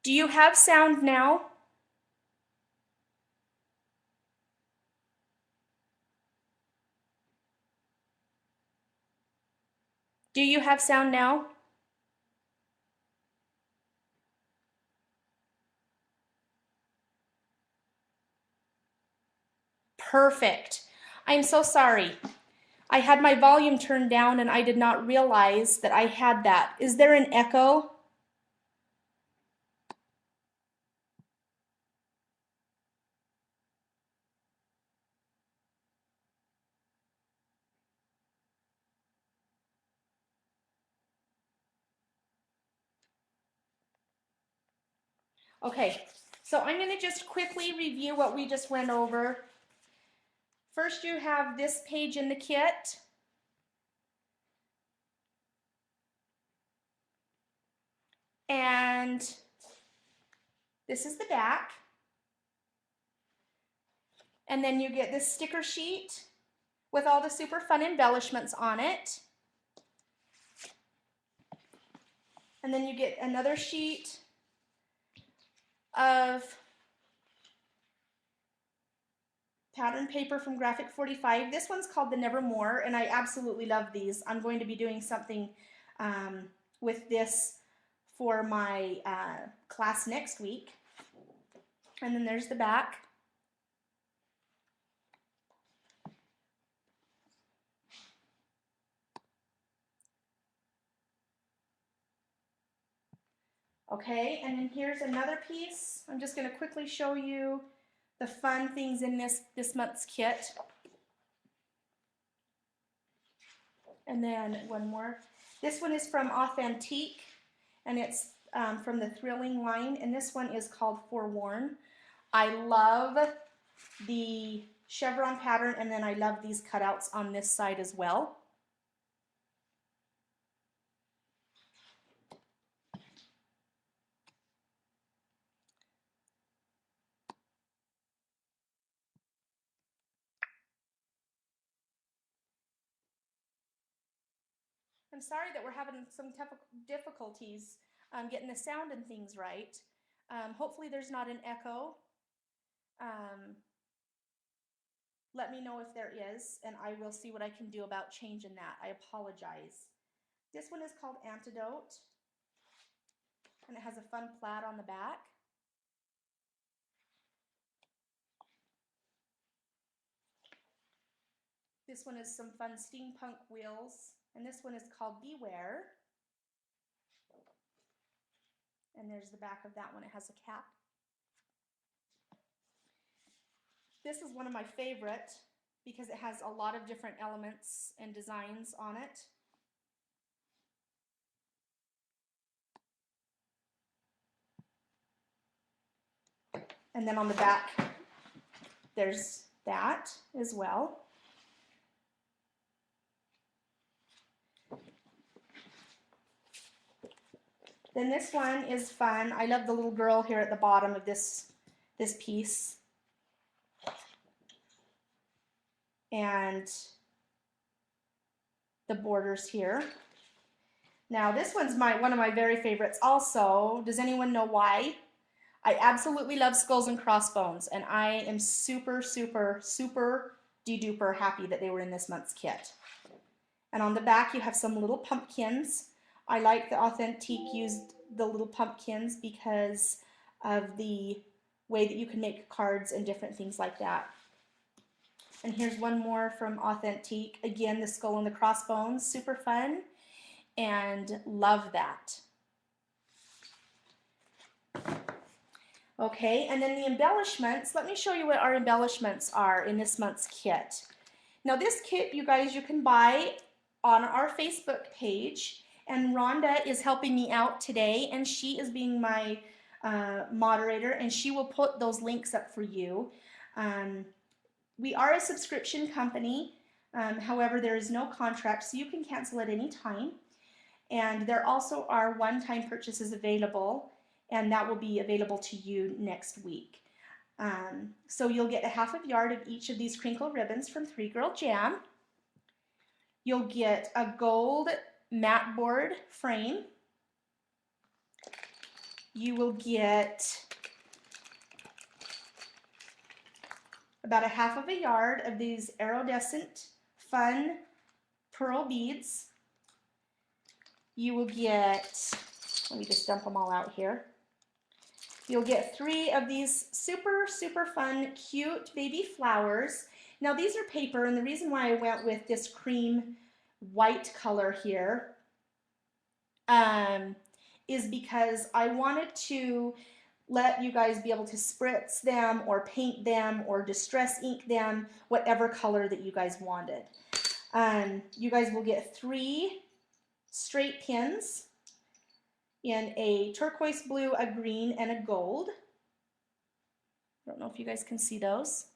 Do you have sound now? Do you have sound now? Perfect. I'm so sorry. I had my volume turned down and I did not realize that I had that. Is there an echo? Okay, so I'm going to just quickly review what we just went over. First, you have this page in the kit. And this is the back. And then you get this sticker sheet with all the super fun embellishments on it. And then you get another sheet of pattern paper from Graphic 45. This one's called the Nevermore, and I absolutely love these. I'm going to be doing something with this for my class next week. And then there's the back. Okay, and then here's another piece. I'm just going to quickly show you the fun things in this month's kit. And then one more. This one is from Authentique, and it's from the Thrilling line, and this one is called Forewarn. I love the chevron pattern, and then I love these cutouts on this side as well. I'm sorry that we're having some difficulties getting the sound and things right. Hopefully there's not an echo. Let me know if there is, and I will see what I can do about changing that. I apologize. This one is called Antidote, and it has a fun plaid on the back. This one is some fun steampunk wheels, and this one is called Beware. And there's the back of that one. It has a cap. This is one of my favorite because it has a lot of different elements and designs on it. And then on the back, there's that as well. Then this one is fun. I love the little girl here at the bottom of this piece. And the borders here. Now this one's one of my very favorites also. Does anyone know why? I absolutely love Skulls and Crossbones, and I am super, super, super de-duper happy that they were in this month's kit. And on the back you have some little pumpkins. I like that Authentique used the little pumpkins because of the way that you can make cards and different things like that. And here's one more from Authentique. Again, the skull and the crossbones, super fun, and love that. Okay, and then the embellishments. Let me show you what our embellishments are in this month's kit. Now this kit, you guys, you can buy on our Facebook page, and Rhonda is helping me out today, and she is being my moderator, and she will put those links up for you. We are a subscription company, however, there is no contract, so you can cancel at any time. And there also are one-time purchases available, and that will be available to you next week. So you'll get a half a yard of each of these crinkle ribbons from 3 Girl Jam. You'll get a gold mat board frame. you will get about a half of a yard of these iridescent fun pearl beads. You will get, let me just dump them all out here. You'll get 3 of these super, super fun, cute baby flowers. Now these are paper, and the reason why I went with this cream white color here is because I wanted to let you guys be able to spritz them or paint them or distress ink them, whatever color that you guys wanted. You guys will get 3 straight pins in a turquoise blue, a green, and a gold. I don't know if you guys can see those.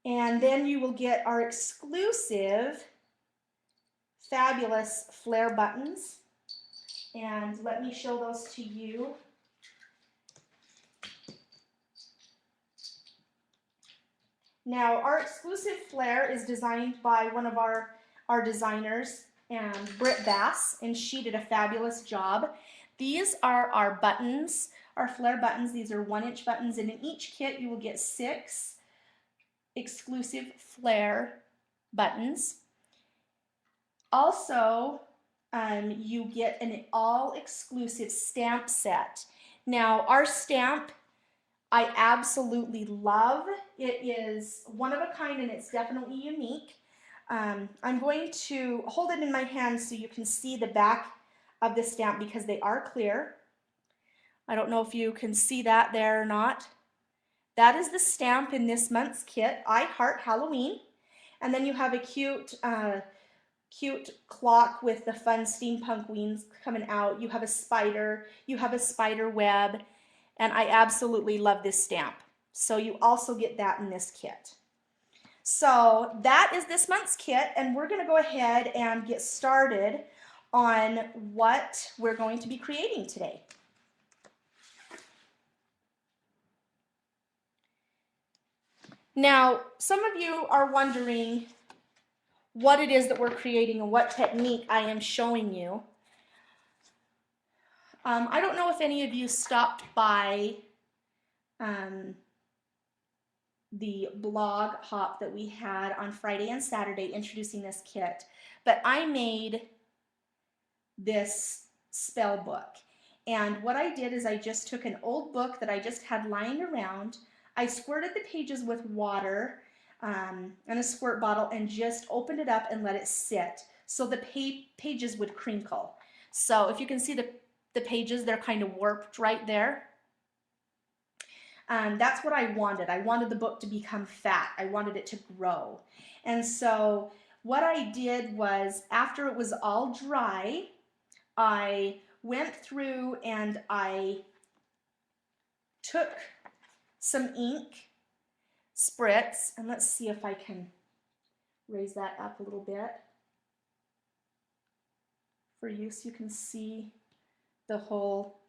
And then you will get our exclusive fabulous flare buttons. And let me show those to you. Now, our exclusive flare is designed by one of our designers, Britt Bass, and she did a fabulous job. These are our buttons, our flare buttons. These are 1-inch buttons, and in each kit you will get 6 exclusive flare buttons. Also, you get an all-exclusive stamp set. Now, our stamp I absolutely love. It is one of a kind, and it's definitely unique. I'm going to hold it in my hand so you can see the back of the stamp because they are clear. I don't know if you can see that there or not. That is the stamp in this month's kit, I Heart Halloween. And then you have a cute clock with the fun steampunk wings coming out. You have a spider web, and I absolutely love this stamp. So you also get that in this kit. So that is this month's kit, and we're going to go ahead and get started on what we're going to be creating today. Now, some of you are wondering what it is that we're creating and what technique I am showing you. I don't know if any of you stopped by the blog hop that we had on Friday and Saturday introducing this kit, but I made this spell book. And what I did is I just took an old book that I just had lying around. I squirted the pages with water and a squirt bottle and just opened it up and let it sit so the pages would crinkle. So if you can see the pages, they're kind of warped right there. That's what I wanted. I wanted the book to become fat. I wanted it to grow. And so what I did was, after it was all dry, I went through and I took some ink spritz, and let's see if I can raise that up a little bit for you so you can see the whole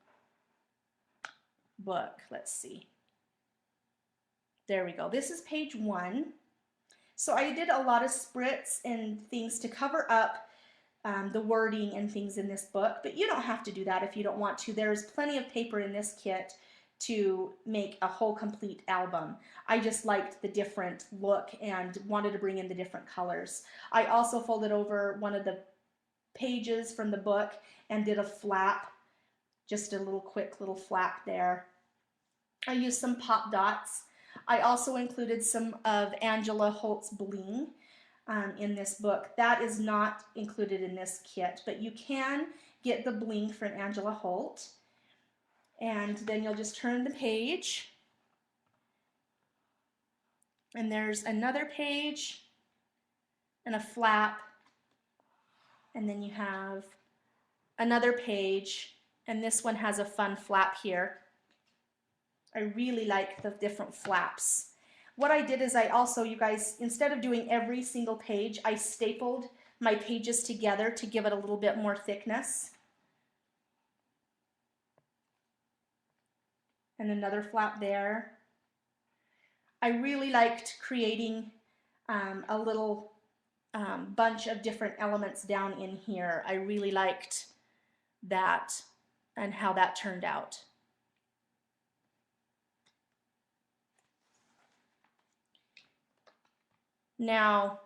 book. Let's see. There we go. This is page 1. So I did a lot of spritz and things to cover up the wording and things in this book, but you don't have to do that if you don't want to. There's plenty of paper in this kit to make a whole complete album. I just liked the different look and wanted to bring in the different colors. I also folded over one of the pages from the book and did a flap, just a little quick little flap there. I used some pop dots. I also included some of Angela Holt's bling in this book. That is not included in this kit, but you can get the bling from Angela Holt. And then you'll just turn the page, and there's another page and a flap, and then you have another page, and this one has a fun flap here. I really like the different flaps. What I did is I also, you guys, instead of doing every single page, I stapled my pages together to give it a little bit more thickness. And another flap there. I really liked creating a little bunch of different elements down in here. I really liked that and how that turned out. Now,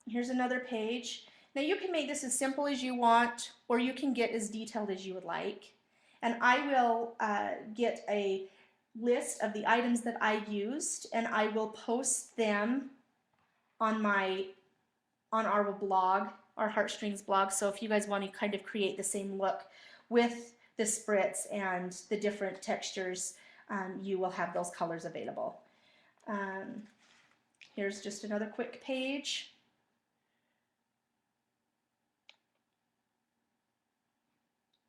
here's another page. Now you can make this as simple as you want, or you can get as detailed as you would like. And I will get a list of the items that I used, and I will post them on our blog, our Heartstrings blog. So if you guys want to kind of create the same look with the spritz and the different textures, you will have those colors available. Here's just another quick page.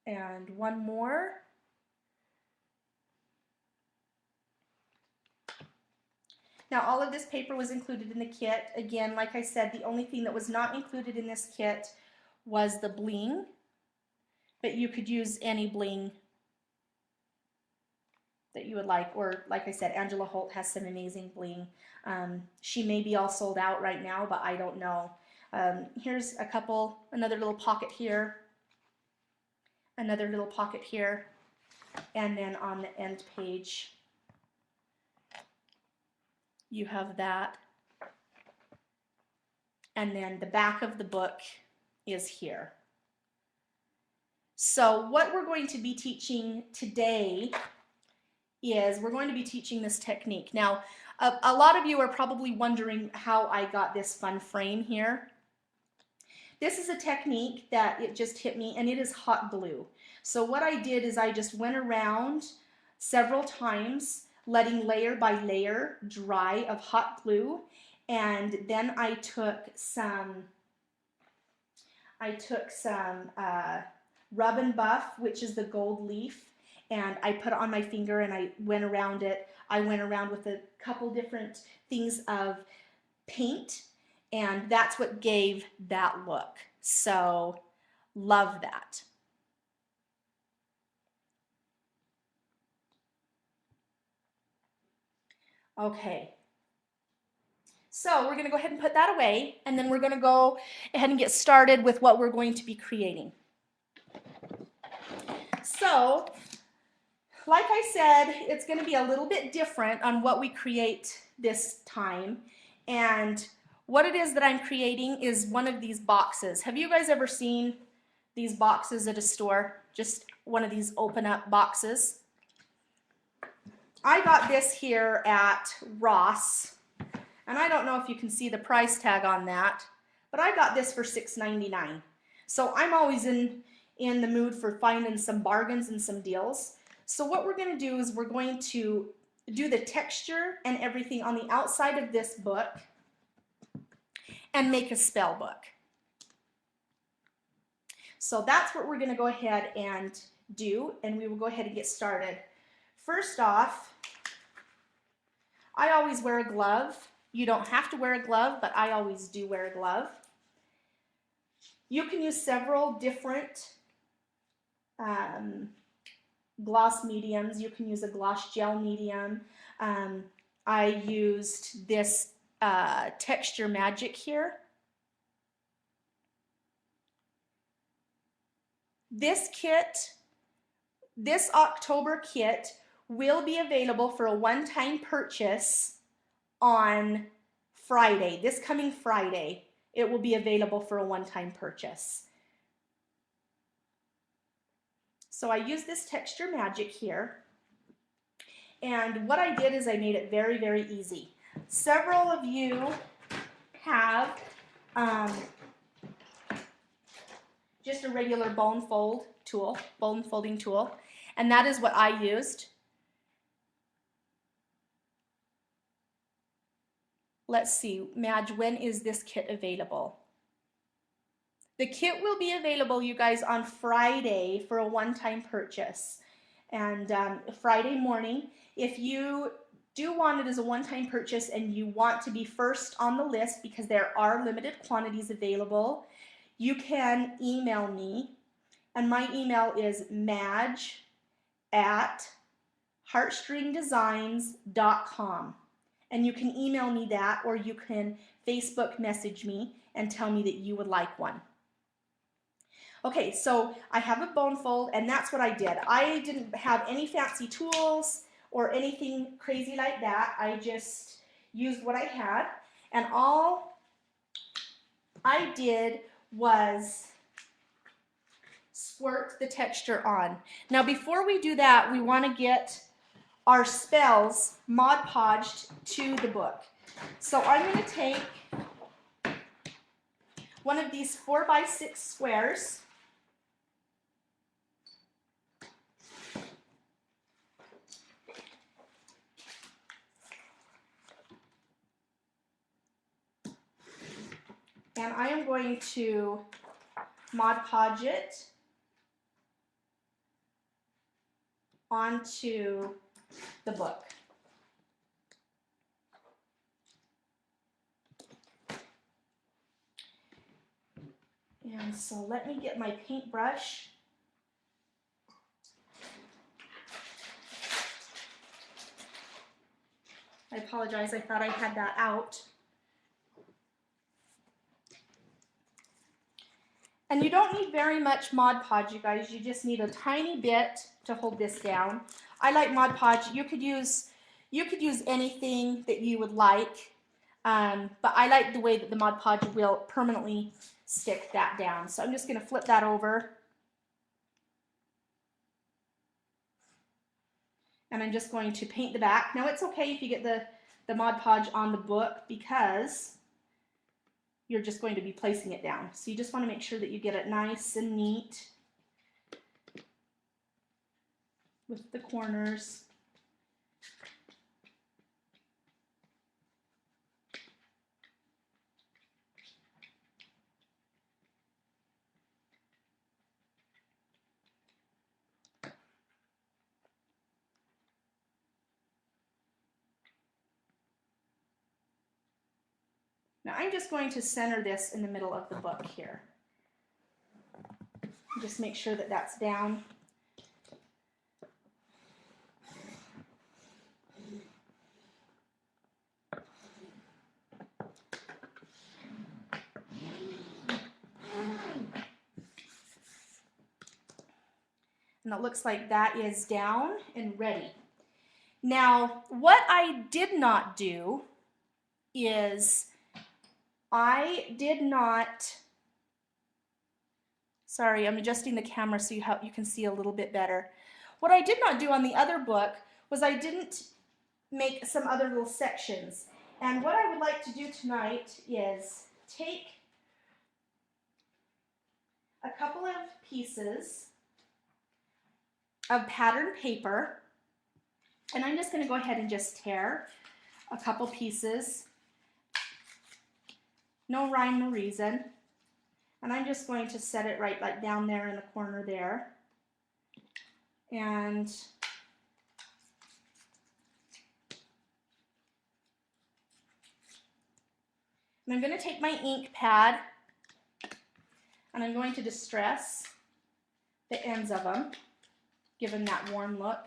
And one more. Now all of this paper was included in the kit. Again, like I said, the only thing that was not included in this kit was the bling, but you could use any bling that you would like, or like I said, Angela Holt has some amazing bling. She may be all sold out right now, but I don't know. Here's another little pocket here, another little pocket here, and then on the end page you have that, and then the back of the book is here. So what we're going to be teaching today is we're going to be teaching this technique. Now, a lot of you are probably wondering how I got this fun frame here. This is a technique that it just hit me, and it is hot glue. So what I did is I just went around several times, letting layer by layer dry of hot glue, and then I took some Rub and Buff, which is the gold leaf, and I put it on my finger and I went around it. I went around with a couple different things of paint, and that's what gave that look. So love that. Okay, so we're going to go ahead and put that away, and then we're going to go ahead and get started with what we're going to be creating. So, like I said, it's going to be a little bit different on what we create this time, and what it is that I'm creating is one of these boxes. Have you guys ever seen these boxes at a store? Just one of these open up boxes. I got this here at Ross, and I don't know if you can see the price tag on that, but I got this for $6.99. So I'm always in the mood for finding some bargains and some deals. So what we're going to do is we're going to do the texture and everything on the outside of this book and make a spell book. So that's what we're going to go ahead and do, and we will go ahead and get started. First off, I always wear a glove. You don't have to wear a glove, but I always do wear a glove. You can use several different gloss mediums. You can use a gloss gel medium. I used this Texture Magic here. This kit, this October kit, will be available for a one-time purchase on Friday. This coming Friday, it will be available for a one-time purchase. So I use this Texture Magic here, and what I did is I made it very, very easy. Several of you have just a regular bone folding tool, and that is what I used. Let's see, Madge, when is this kit available? The kit will be available, you guys, on Friday for a one-time purchase. And Friday morning, if you do want it as a one-time purchase and you want to be first on the list because there are limited quantities available, you can email me. And my email is madge@heartstringdesigns.com. And you can email me that, or you can Facebook message me and tell me that you would like one. Okay, so I have a bone fold, and that's what I did. I didn't have any fancy tools or anything crazy like that. I just used what I had, and all I did was squirt the texture on. Now before we do that, we want to get our spells Mod Podged to the book. So I'm going to take one of these 4x6 squares, and I am going to Mod Podge it onto the book. And so let me get my paintbrush. I apologize, I thought I had that out. And you don't need very much Mod Podge, you guys. You just need a tiny bit to hold this down. I like Mod Podge. You could use anything that you would like, but I like the way that the Mod Podge will permanently stick that down. So I'm just going to flip that over. And I'm just going to paint the back. Now it's okay if you get the Mod Podge on the book, because you're just going to be placing it down. So you just want to make sure that you get it nice and neat with the corners. Now I'm just going to center this in the middle of the book here. Just make sure that that's down. And it looks like that is down and ready. Now, what I did not do is I did not, sorry, I'm adjusting the camera so you can see a little bit better. What I did not do on the other book was I didn't make some other little sections. And what I would like to do tonight is take a couple of pieces of pattern paper, and I'm just going to go ahead and just tear a couple pieces. No rhyme, no reason. And I'm just going to set it right like down there in the corner there. And I'm going to take my ink pad and I'm going to distress the ends of them, give them that warm look.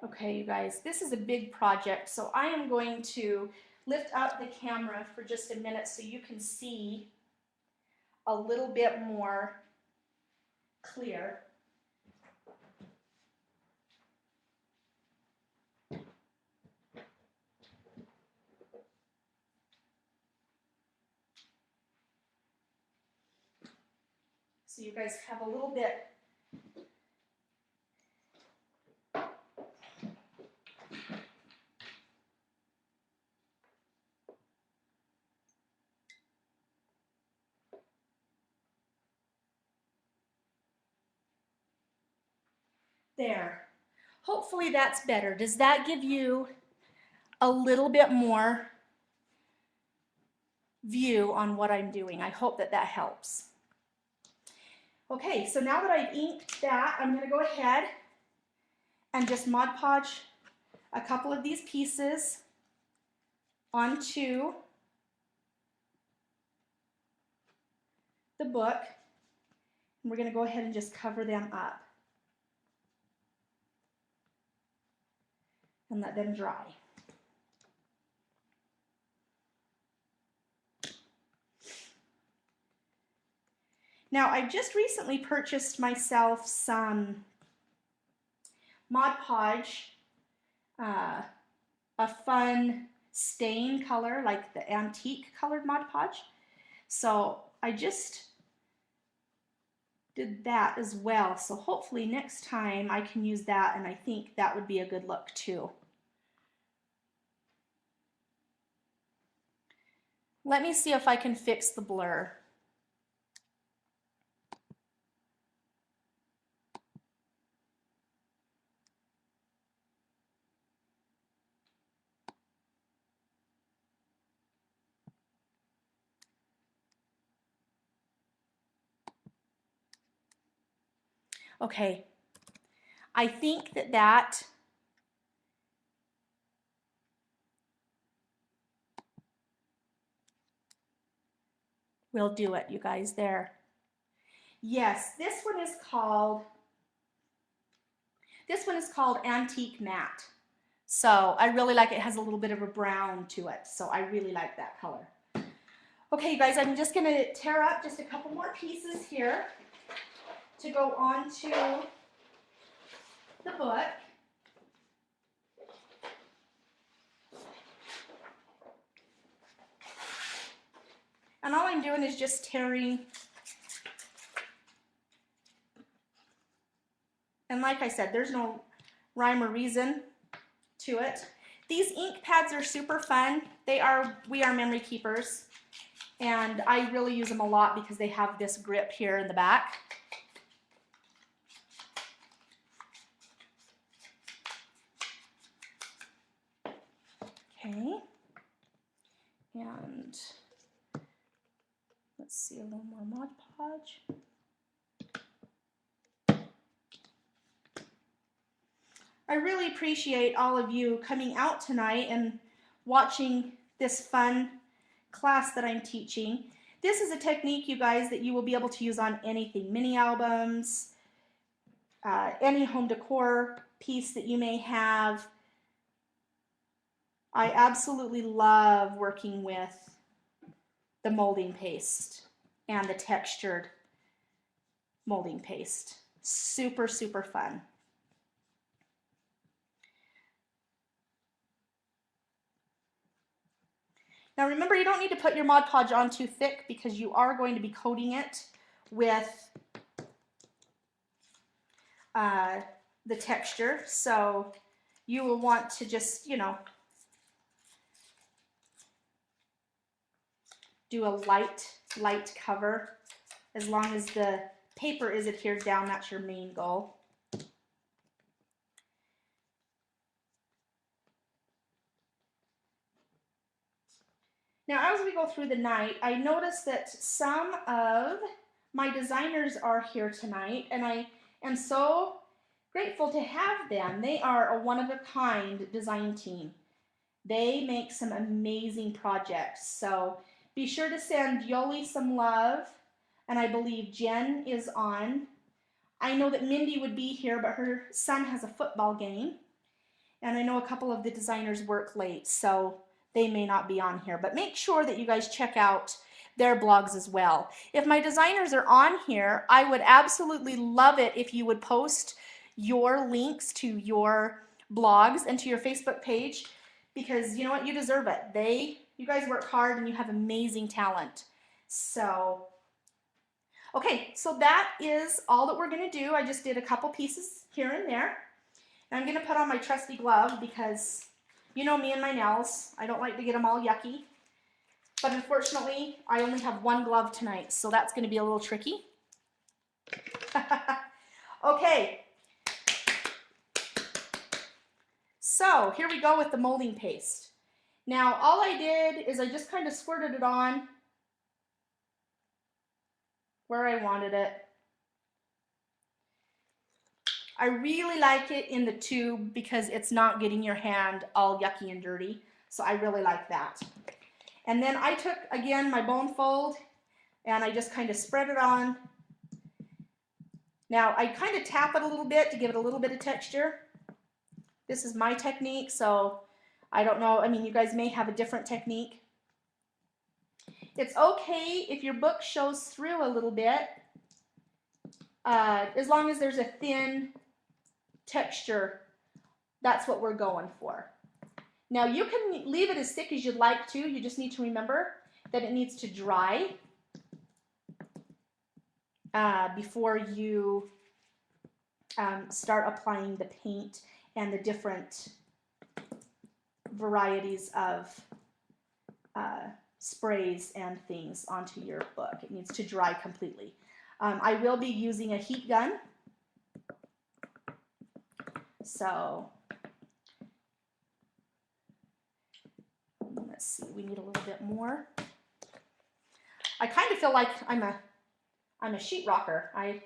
Okay, you guys, this is a big project, so I am going to lift up the camera for just a minute so you can see a little bit more clear. So you guys have a little bit there. Hopefully that's better. Does that give you a little bit more view on what I'm doing? I hope that that helps. Okay, so now that I've inked that, I'm going to go ahead and just Mod Podge a couple of these pieces onto the book. And we're going to go ahead and just cover them up and let them dry. Now, I just recently purchased myself some Mod Podge, a fun stain color, like the antique colored Mod Podge. So I just did that as well. So hopefully next time I can use that, and I think that would be a good look too. Let me see if I can fix the blur. Okay, I think that will do it, you guys, there. Yes, this one is called Antique Matte. So I really like it. It has a little bit of a brown to it. So I really like that color. Okay, you guys, I'm just going to tear up just a couple more pieces here to go onto the book. And all I'm doing is just tearing. And like I said, there's no rhyme or reason to it. These ink pads are super fun. We are memory keepers. And I really use them a lot because they have this grip here in the back. Okay. And let's see, a little more Mod Podge. I really appreciate all of you coming out tonight and watching this fun class that I'm teaching. This is a technique, you guys, that you will be able to use on anything, mini albums, any home decor piece that you may have. I absolutely love working with the molding paste and the textured molding paste. Super, super fun. Now remember, you don't need to put your Mod Podge on too thick because you are going to be coating it with the texture. So you will want to just, you know, do a light cover. As long as the paper is adhered down, that's your main goal. Now, as we go through the night, I noticed that some of my designers are here tonight, and I am so grateful to have them. They are a one-of-a-kind design team. They make some amazing projects, so be sure to send Yoli some love, and I believe Jen is on. I know that Mindy would be here, but her son has a football game, and I know a couple of the designers work late, so they may not be on here, but make sure that you guys check out their blogs as well. If my designers are on here, I would absolutely love it if you would post your links to your blogs and to your Facebook page, because you know what, you deserve it. You guys work hard and you have amazing talent. So, okay, so that is all that we're gonna do. I just did a couple pieces here and there. And I'm gonna put on my trusty glove because you know me and my nails. I don't like to get them all yucky. But unfortunately, I only have one glove tonight, so that's going to be a little tricky. Okay. So here we go with the molding paste. Now, all I did is I just kind of squirted it on where I wanted it. I really like it in the tube because it's not getting your hand all yucky and dirty. So I really like that. And then I took, again, my bone fold, and I just kind of spread it on. Now I kind of tap it a little bit to give it a little bit of texture. This is my technique, so I don't know. I mean, you guys may have a different technique. It's okay if your book shows through a little bit, as long as there's a thin texture. That's what we're going for. Now you can leave it as thick as you'd like to. You just need to remember that it needs to dry before you start applying the paint and the different varieties of sprays and things onto your book. It needs to dry completely. I will be using a heat gun. So let's see, we need a little bit more. I kind of feel like I'm a sheet rocker. I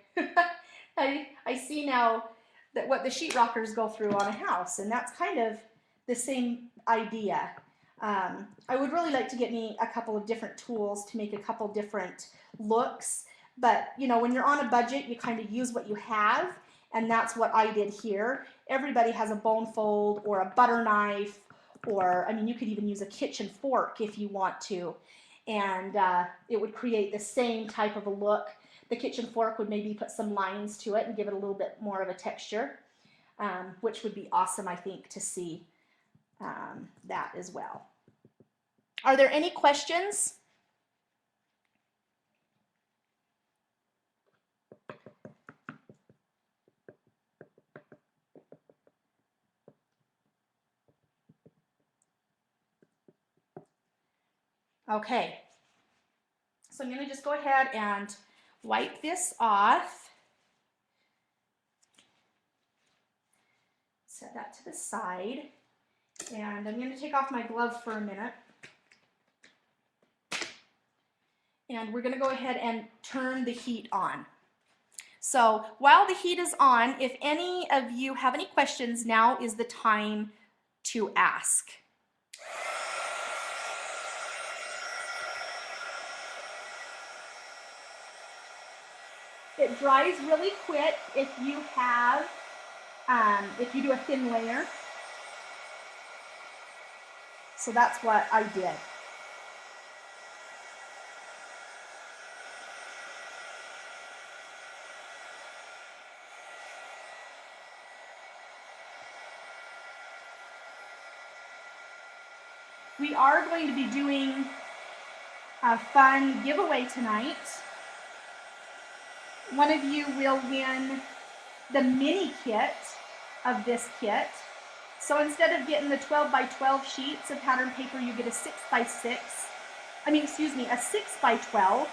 see now that what the sheet rockers go through on a house, and that's kind of the same idea. I would really like to get me a couple of different tools to make a couple different looks, but you know, when you're on a budget, you kind of use what you have, and that's what I did here. Everybody has a bone fold or a butter knife, or I mean, you could even use a kitchen fork if you want to, and it would create the same type of a look. The kitchen fork would maybe put some lines to it and give it a little bit more of a texture, which would be awesome, I think, to see that as well. Are there any questions? Okay, so I'm going to just go ahead and wipe this off. Set that to the side, and I'm going to take off my glove for a minute. And we're going to go ahead and turn the heat on. So while the heat is on, if any of you have any questions, now is the time to ask. It dries really quick if you have, if you do a thin layer. So that's what I did. We are going to be doing a fun giveaway tonight. One of you will win the mini kit of this kit. So instead of getting the 12 by 12 sheets of pattern paper, you get a 6 by 6. A 6 by 12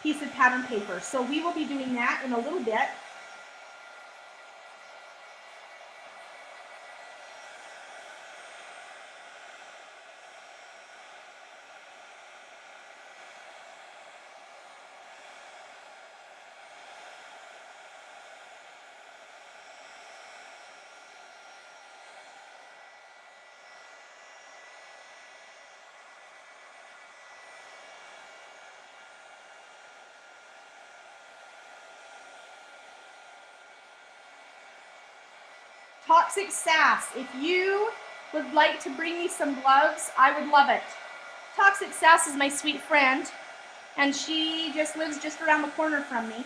piece of pattern paper. So we will be doing that in a little bit. Toxic Sass, if you would like to bring me some gloves, I would love it. Toxic Sass is my sweet friend, and she just lives just around the corner from me.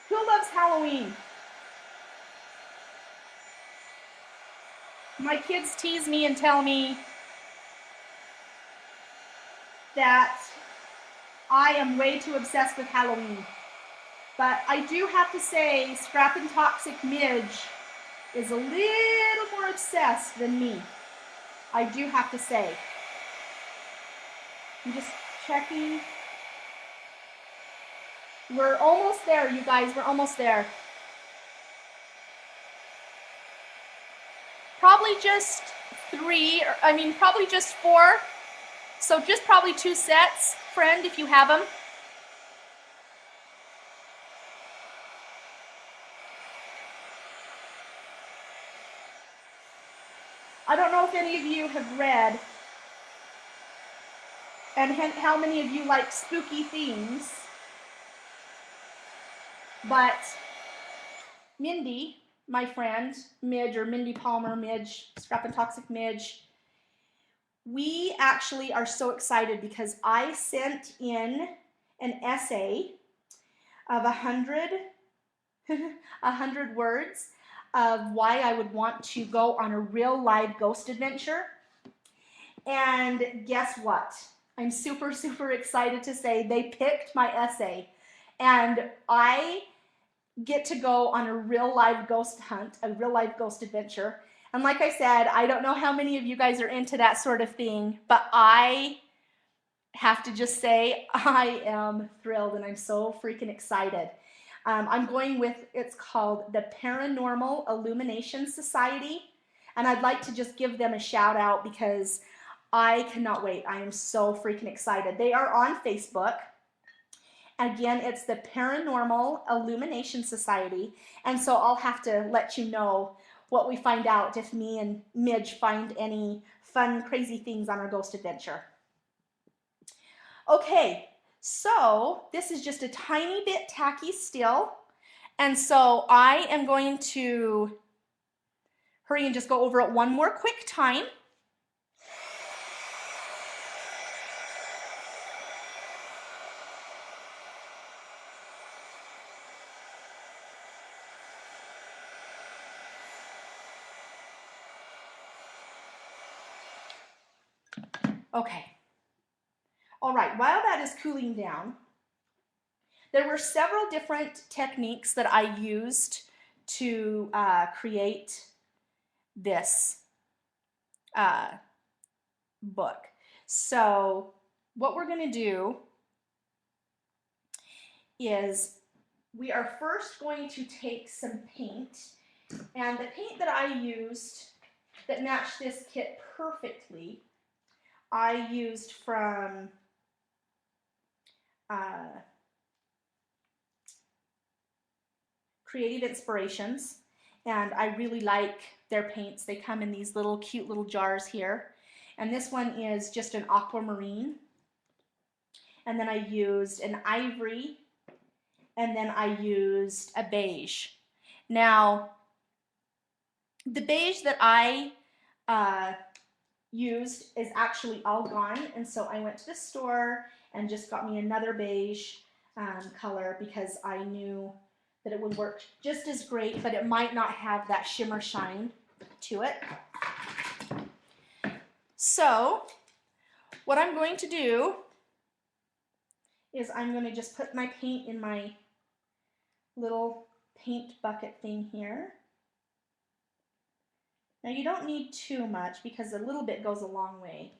Who loves Halloween? My kids tease me and tell me that I am way too obsessed with Halloween. But I do have to say, Scrappin Toxic Midge is a little more obsessed than me. I do have to say. I'm just checking. We're almost there, you guys. We're almost there. probably just 3, or I mean probably just 4. So just probably 2 sets, friend, if you have them. I don't know if any of you have read and how many of you like spooky themes, but Mindy, my friend, Midge, or Mindy Palmer, Midge, Scrappin Toxic Midge, we actually are so excited because I sent in an essay of 100 words of why I would want to go on a real live ghost adventure. And guess what? I'm super, super excited to say they picked my essay. And I get to go on a real live ghost hunt, a real live ghost adventure. And like I said, I don't know how many of you guys are into that sort of thing, but I have to just say I am thrilled and I'm so freaking excited. I'm going with, it's called the Paranormal Illumination Society. And I'd like to just give them a shout out because I cannot wait. I am so freaking excited. They are on Facebook. Again, it's the Paranormal Illumination Society. And so I'll have to let you know what we find out if me and Midge find any fun, crazy things on our ghost adventure. Okay, so this is just a tiny bit tacky still. And so I am going to hurry and just go over it one more quick time. Okay. All right, while that is cooling down, there were several different techniques that I used to create this book. So what we're going to do is we are first going to take some paint, and the paint that I used that matched this kit perfectly, I used from Creative Inspirations, and I really like their paints. They come in these little cute little jars here, and this one is just an aquamarine, and then I used an ivory, and then I used a beige. Now the beige that I used is actually all gone, and so I went to the store and just got me another beige color because I knew that it would work just as great, but it might not have that shimmer shine to it. So what I'm going to do is I'm going to just put my paint in my little paint bucket thing here. Now you don't need too much because a little bit goes a long way.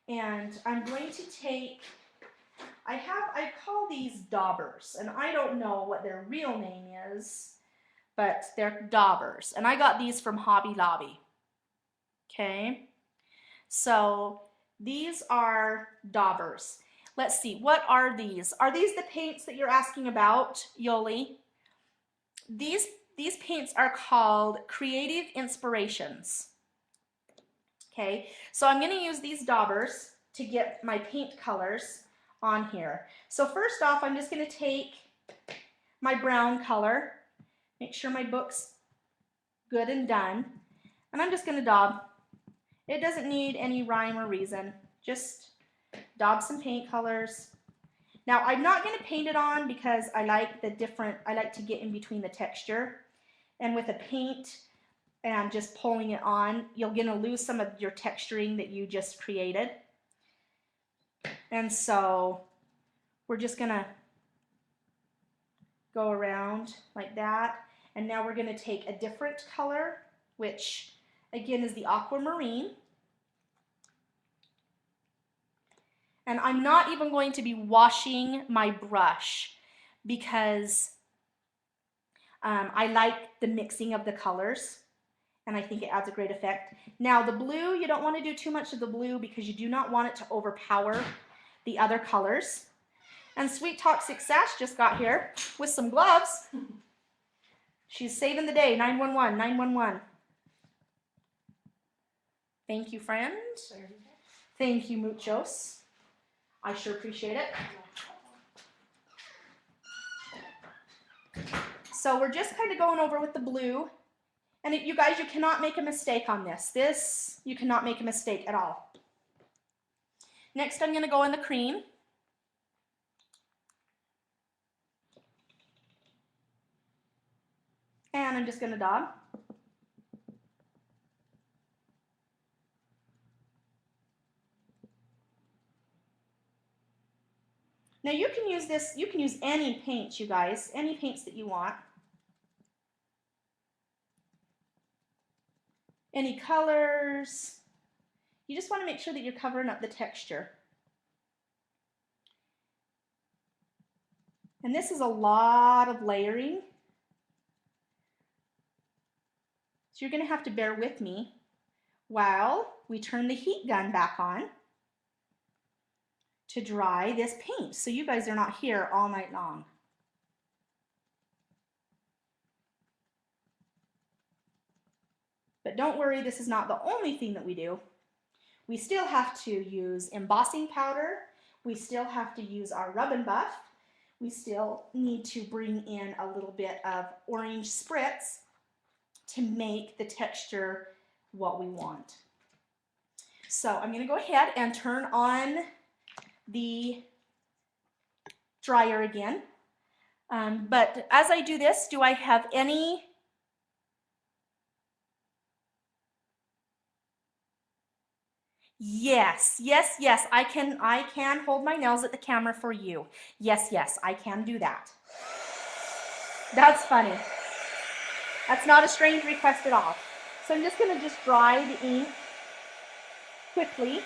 And I'm going to take, I call these daubers, and I don't know what their real name is, but they're daubers. And I got these from Hobby Lobby. Okay, so these are daubers. Let's see, what are these? Are these the paints that you're asking about, Yoli? These paints are called Creative Inspirations. Okay, so I'm going to use these daubers to get my paint colors on here. So first off, I'm just going to take my brown color, make sure my book's good and done, and I'm just going to daub. It doesn't need any rhyme or reason, just daub some paint colors. Now I'm not going to paint it on because I like to get in between the texture, and with a paint and just pulling it on, you're going to lose some of your texturing that you just created. And so we're just going to go around like that. And now we're going to take a different color, which again is the aquamarine. And I'm not even going to be washing my brush because I like the mixing of the colors, and I think it adds a great effect. Now the blue, you don't want to do too much of the blue because you do not want it to overpower the other colors. And Sweet Toxic Sash just got here with some gloves. She's saving the day. 911, 911. Thank you, friend. Thank you, muchos. I sure appreciate it. So we're just kind of going over with the blue. And you guys, you cannot make a mistake on this. You cannot make a mistake at all. Next, I'm going to go in the cream. And I'm just going to dab. Now you can use this, you can use any paints, you guys, any paints that you want. Any colors. You just want to make sure that you're covering up the texture. And this is a lot of layering. So you're going to have to bear with me while we turn the heat gun back on to dry this paint, so you guys are not here all night long. But don't worry, this is not the only thing that we do. We still have to use embossing powder. We still have to use our rub and buff. We still need to bring in a little bit of orange spritz to make the texture what we want. So I'm going to go ahead and turn on the dryer again. But as I do this, do I have any Yes, yes, yes, I can hold my nails at the camera for you. Yes, yes, I can do that. That's funny. That's not a strange request at all. So I'm just going to just dry the ink quickly.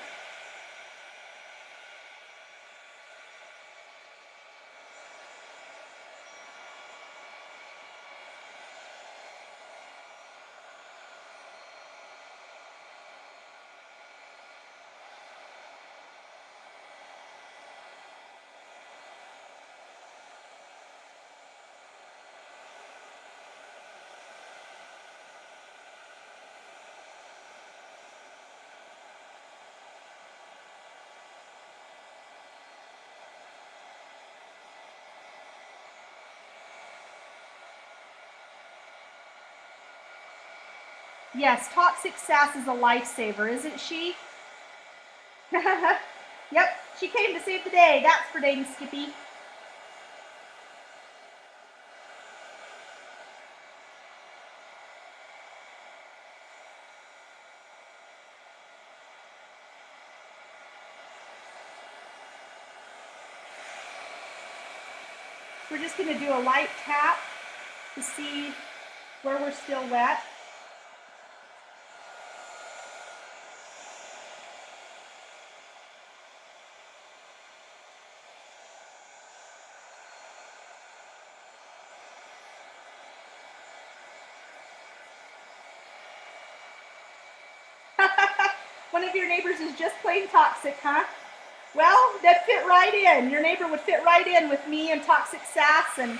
Yes, Toxic Sass is a lifesaver, isn't she? Yep, she came to save the day. That's for dang Skippy. We're just going to do a light tap to see where we're still wet. One of your neighbors is just plain toxic, huh? Well, that fit right in. Your neighbor would fit right in with me and Toxic Sass and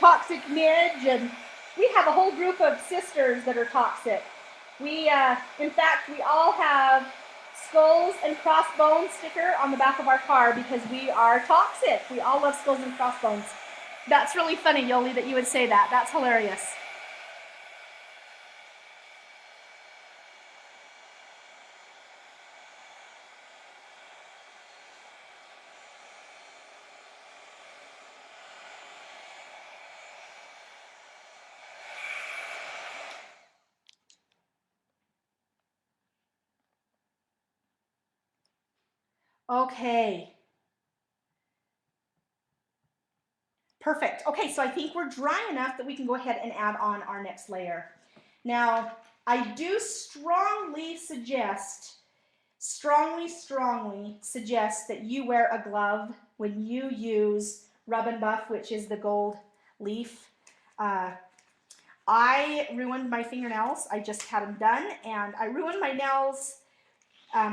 Toxic Midge, and we have a whole group of sisters that are toxic. We, in fact, we all have skulls and crossbones sticker on the back of our car because we are toxic. We all love skulls and crossbones. That's really funny, Yoli, that you would say that. That's hilarious. Okay. Perfect. Okay, so I think we're dry enough that we can go ahead and add on our next layer. Now, I do strongly suggest that you wear a glove when you use Rub and Buff, which is the gold leaf. I ruined my fingernails. I just had them done, and I ruined my nails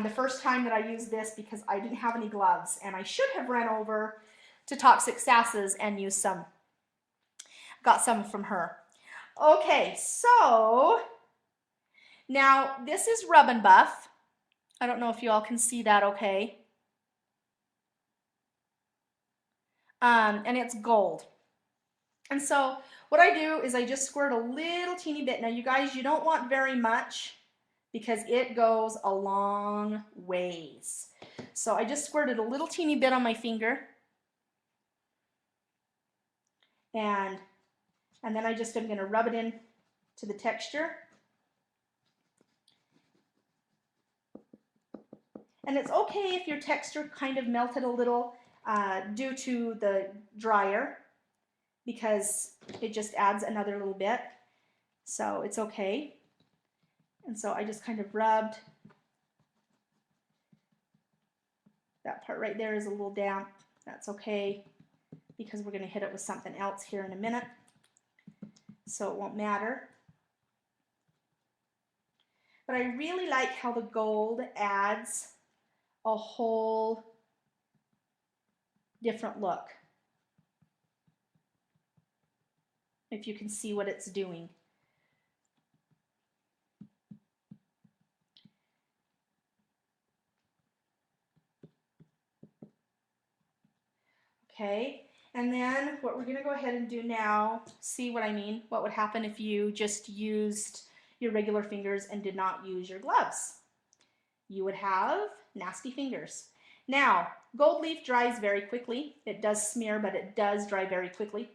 the first time that I used this because I didn't have any gloves, and I should have run over to Toxic Sasses and used some. Got some from her. Okay, so now this is Rub and Buff. I don't know if you all can see that okay. And it's gold. And so what I do is I just squirt a little teeny bit. Now you guys, you don't want very much because it goes a long ways. So I just squirted a little teeny bit on my finger. And then I just am going to rub it in to the texture. And it's okay if your texture kind of melted a little due to the dryer, because it just adds another little bit. So it's okay. And so I just kind of rubbed. That part right there is a little damp. That's okay, because we're going to hit it with something else here in a minute, so it won't matter. But I really like how the gold adds a whole different look, if you can see what it's doing. Okay, and then what we're going to go ahead and do now, see what I mean, what would happen if you just used your regular fingers and did not use your gloves. You would have nasty fingers. Now, gold leaf dries very quickly. It does smear, but it does dry very quickly.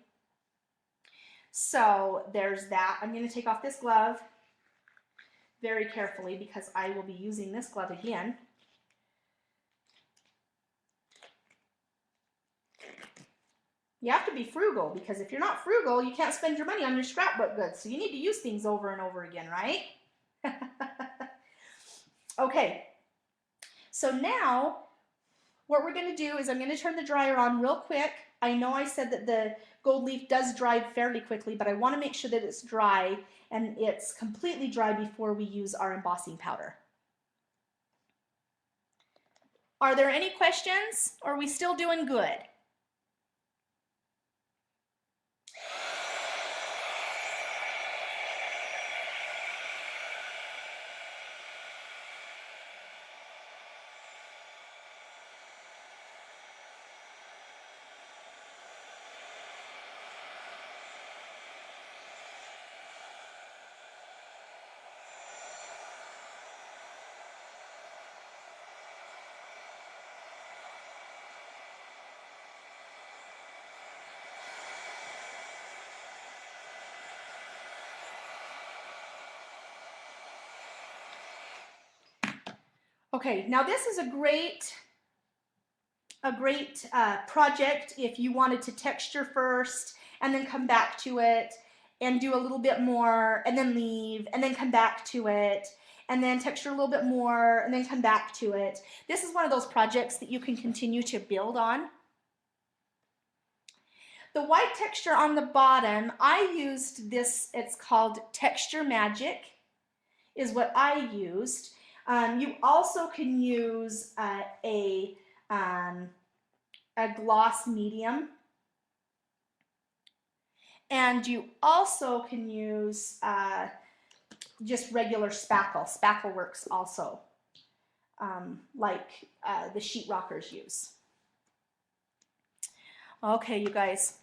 So there's that. I'm going to take off this glove very carefully because I will be using this glove again. You have to be frugal, because if you're not frugal, you can't spend your money on your scrapbook goods. So you need to use things over and over again, right? Okay, so now what we're going to do is I'm going to turn the dryer on real quick. I know I said that the gold leaf does dry fairly quickly, but I want to make sure that it's dry and it's completely dry before we use our embossing powder. Are there any questions, or are we still doing good? Okay, now this is a great project if you wanted to texture first and then come back to it and do a little bit more and then leave and then come back to it and then texture a little bit more and then come back to it. This is one of those projects that you can continue to build on. The white texture on the bottom, I used this, it's called Texture Magic, is what I used. You also can use a gloss medium, and you also can use just regular spackle. Spackle works also, like the sheetrockers use. Okay, you guys.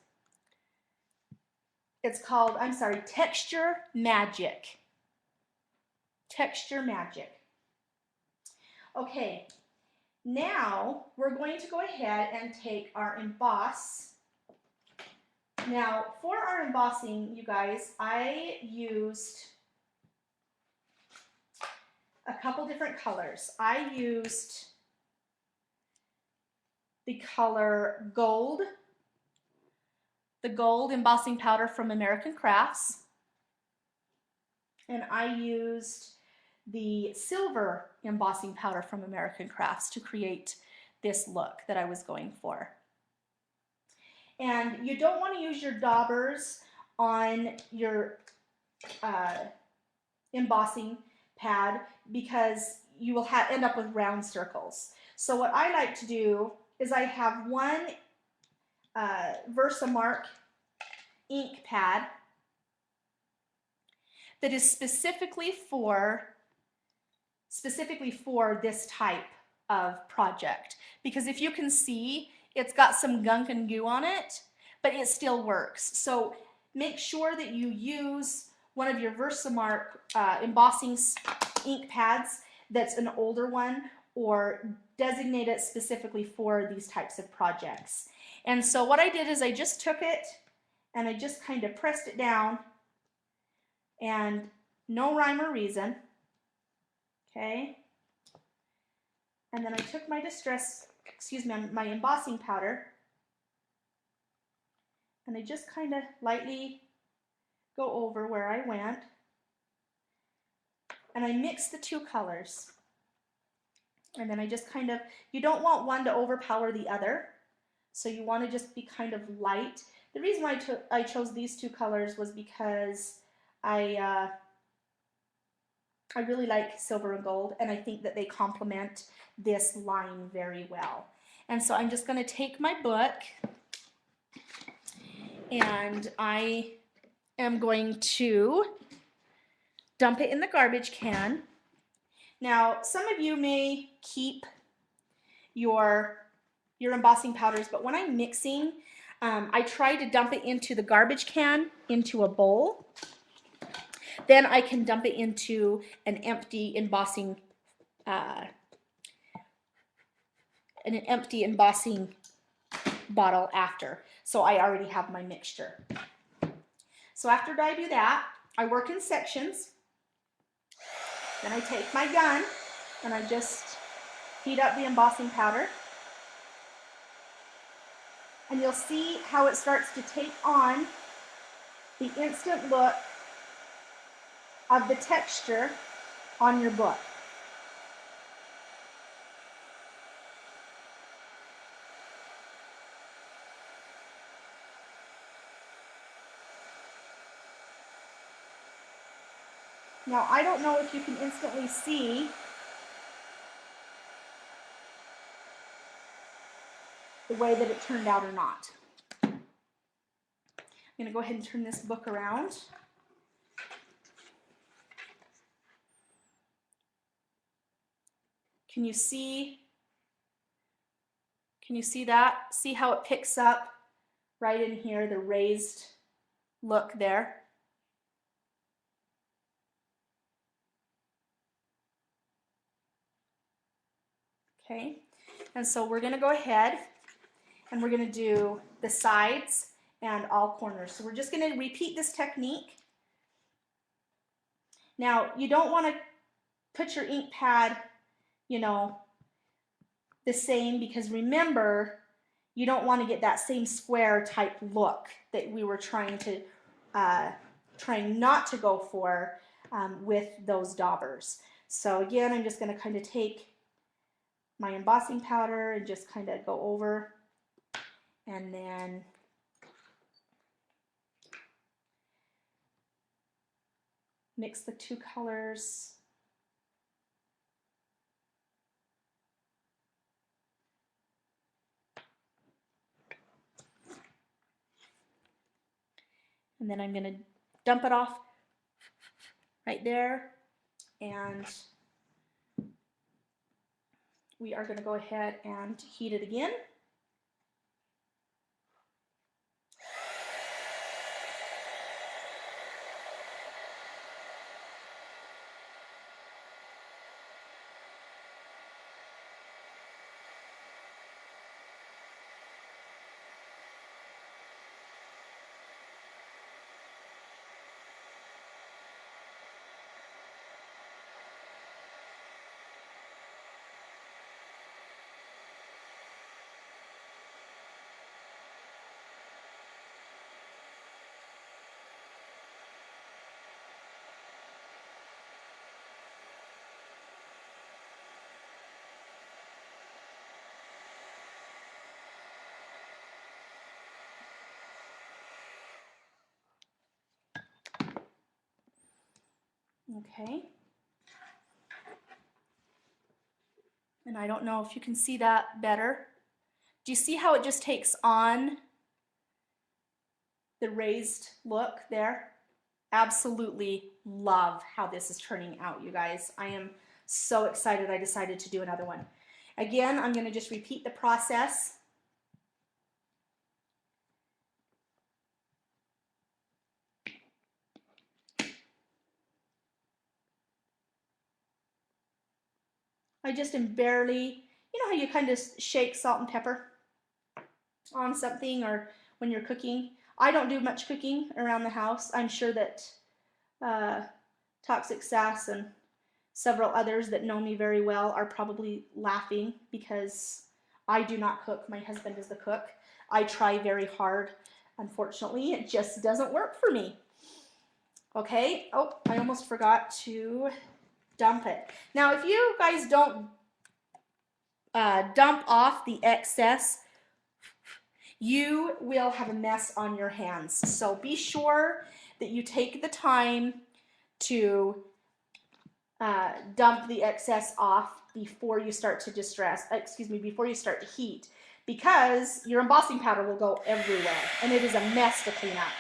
It's called, I'm sorry, Texture Magic. Texture Magic. Okay, now we're going to go ahead and take our emboss. Now, for our embossing, you guys, I used a couple different colors. I used the color gold, the gold embossing powder from American Crafts, and I used the silver embossing powder from American Crafts to create this look that I was going for. And you don't want to use your daubers on your embossing pad because you will end up with round circles. So what I like to do is I have one Versamark ink pad that is specifically for this type of project, because if you can see, it's got some gunk and goo on it, but it still works. So make sure that you use one of your Versamark embossing ink pads that's an older one, or designate it specifically for these types of projects. And so what I did is I just took it and I just kind of pressed it down, and no rhyme or reason, okay? And then I took my my embossing powder, and I just kind of lightly go over where I went, and I mix the two colors. And then I just kind of, you don't want one to overpower the other, so you want to just be kind of light. The reason why I chose these two colors was because I really like silver and gold, and I think that they complement this line very well. And so I'm just going to take my book, and I am going to dump it in the garbage can. Now, some of you may keep your embossing powders, but when I'm mixing, I try to dump it into the garbage can, into a bowl. Then I can dump it into an empty embossing bottle after. So I already have my mixture. So after I do that, I work in sections. Then I take my gun and I just heat up the embossing powder. And you'll see how it starts to take on the instant look of the texture on your book. Now, I don't know if you can instantly see the way that it turned out or not. I'm going to go ahead and turn this book around. Can you see that? See how it picks up right in here, the raised look there? Okay, and so we're going to go ahead and we're going to do the sides and all corners. So we're just going to repeat this technique. Now, you don't want to put your ink pad, you know, the same, because remember, you don't want to get that same square type look that we were trying not to go for with those daubers. So again, I'm just going to kind of take my embossing powder and just kind of go over, and then mix the two colors. And then I'm going to dump it off right there, and we are going to go ahead and heat it again. Okay. And I don't know if you can see that better. Do you see how it just takes on the raised look there? Absolutely love how this is turning out, you guys. I am so excited I decided to do another one. Again, I'm going to just repeat the process. I just am barely, you know how you kind of shake salt and pepper on something or when you're cooking? I don't do much cooking around the house. I'm sure that Toxic Sass and several others that know me very well are probably laughing because I do not cook. My husband is the cook. I try very hard. Unfortunately, it just doesn't work for me. Okay, oh, I almost forgot to dump it. Now, if you guys don't dump off the excess, you will have a mess on your hands. So be sure that you take the time to dump the excess off before you start to before you start to heat, because your embossing powder will go everywhere and it is a mess to clean up.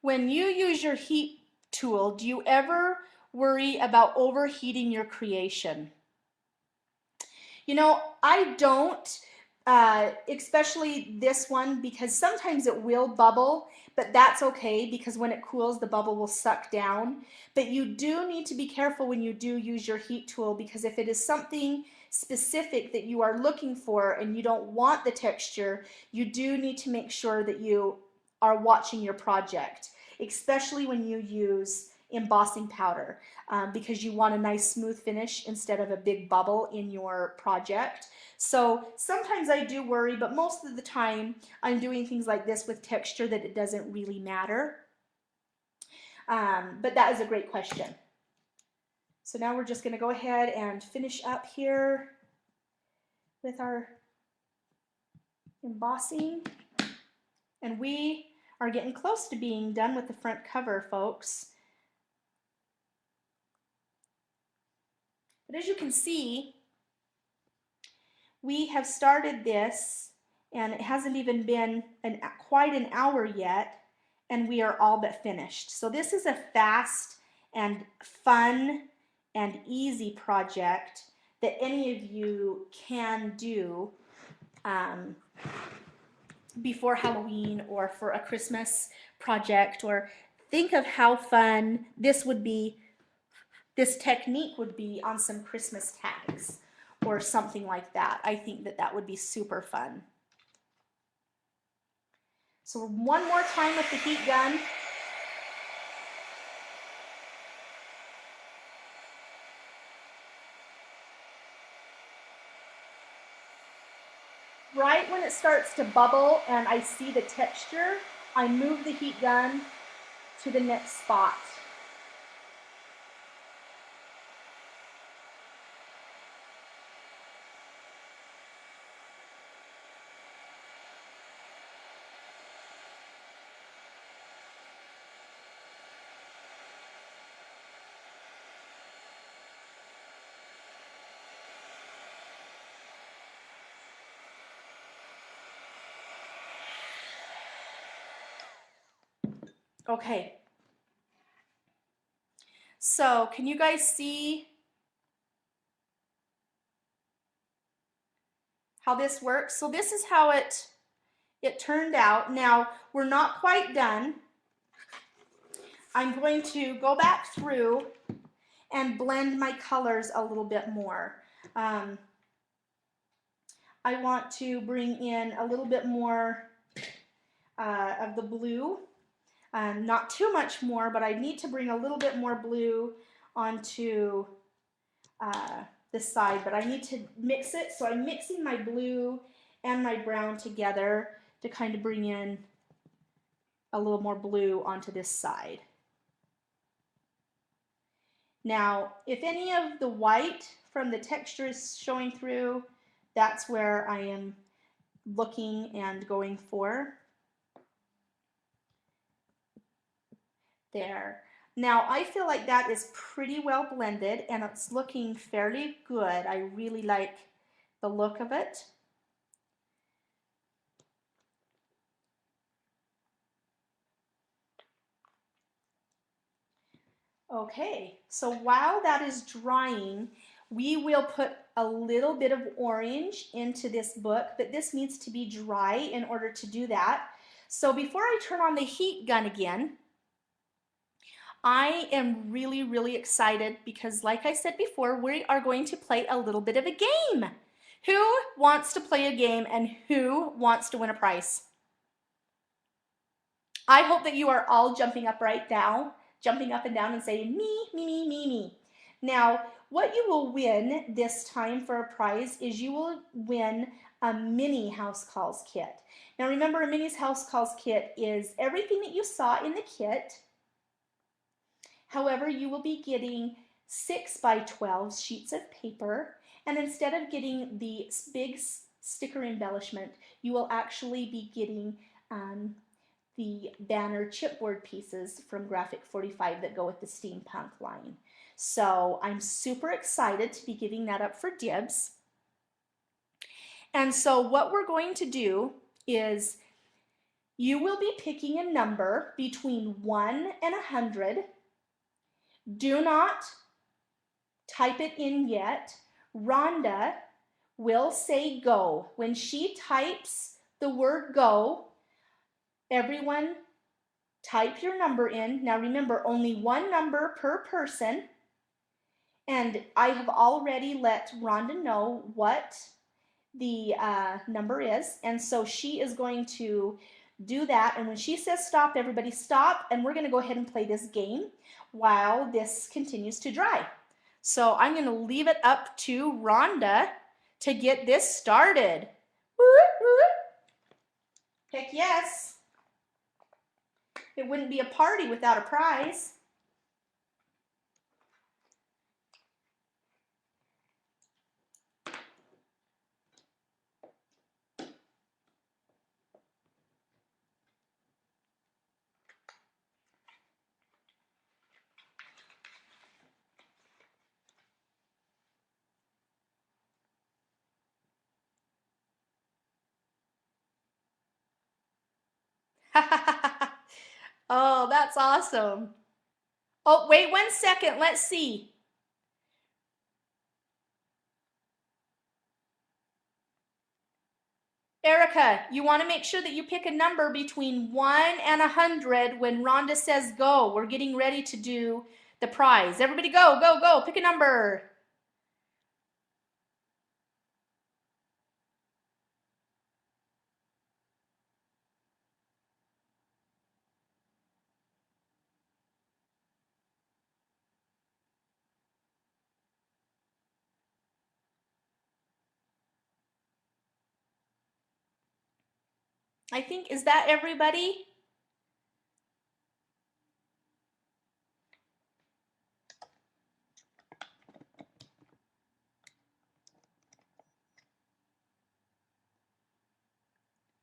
When you use your heat tool, do you ever worry about overheating your creation? You know, I don't, especially this one, because sometimes it will bubble, but that's okay because when it cools, the bubble will suck down. But you do need to be careful when you do use your heat tool, because if it is something specific that you are looking for and you don't want the texture, you do need to make sure that you are watching your project, especially when you use embossing powder, because you want a nice smooth finish instead of a big bubble in your project. So sometimes I do worry, but most of the time I'm doing things like this with texture that it doesn't really matter. But that is a great question. So now we're just going to go ahead and finish up here with our embossing. And we are getting close to being done with the front cover, folks. But as you can see, we have started this and it hasn't even been quite an hour yet, and we are all but finished. So this is a fast and fun and easy project that any of you can do before Halloween or for a Christmas project, or think of how fun this would be. This technique would be on some Christmas tags or something like that. I think that that would be super fun. So one more time with the heat gun. Right when it starts to bubble and I see the texture, I move the heat gun to the next spot. Okay. So can you guys see how this works? So this is how it turned out. Now we're not quite done. I'm going to go back through and blend my colors a little bit more. I want to bring in a little bit more of the blue. Not too much more, but I need to bring a little bit more blue onto this side, but I need to mix it. So I'm mixing my blue and my brown together to kind of bring in a little more blue onto this side. Now, if any of the white from the texture is showing through, that's where I am looking and going for. There. Now, I feel like that is pretty well blended and it's looking fairly good. I really like the look of it. Okay, so while that is drying, we will put a little bit of orange into this book, but this needs to be dry in order to do that. So before I turn on the heat gun again, I am really, really excited because like I said before, we are going to play a little bit of a game. Who wants to play a game and who wants to win a prize? I hope that you are all jumping up right now, jumping up and down and saying, me, me, me, me, me. Now, what you will win this time for a prize is you will win a mini house calls kit. Now remember, a mini house calls kit is everything that you saw in the kit. However, you will be getting 6 by 12 sheets of paper, and instead of getting the big sticker embellishment, you will actually be getting the banner chipboard pieces from Graphic 45 that go with the Steampunk line. So I'm super excited to be giving that up for dibs. And so what we're going to do is you will be picking a number between 1 and 100. Do not type it in yet. Rhonda will say go. When she types the word go, everyone type your number in. Now remember, only one number per person. And I have already let Rhonda know what the number is. And so she is going to do that. And when she says stop, everybody stop. And we're going to go ahead and play this game while this continues to dry. So I'm going to leave it up to Rhonda to get this started. Heck yes. It wouldn't be a party without a prize. Oh, that's awesome. Oh, wait 1 second. Let's see. Erica, you want to make sure that you pick a number between 1 and 100 when Rhonda says go. We're getting ready to do the prize. Everybody go, go, go. Pick a number. I think, is that everybody?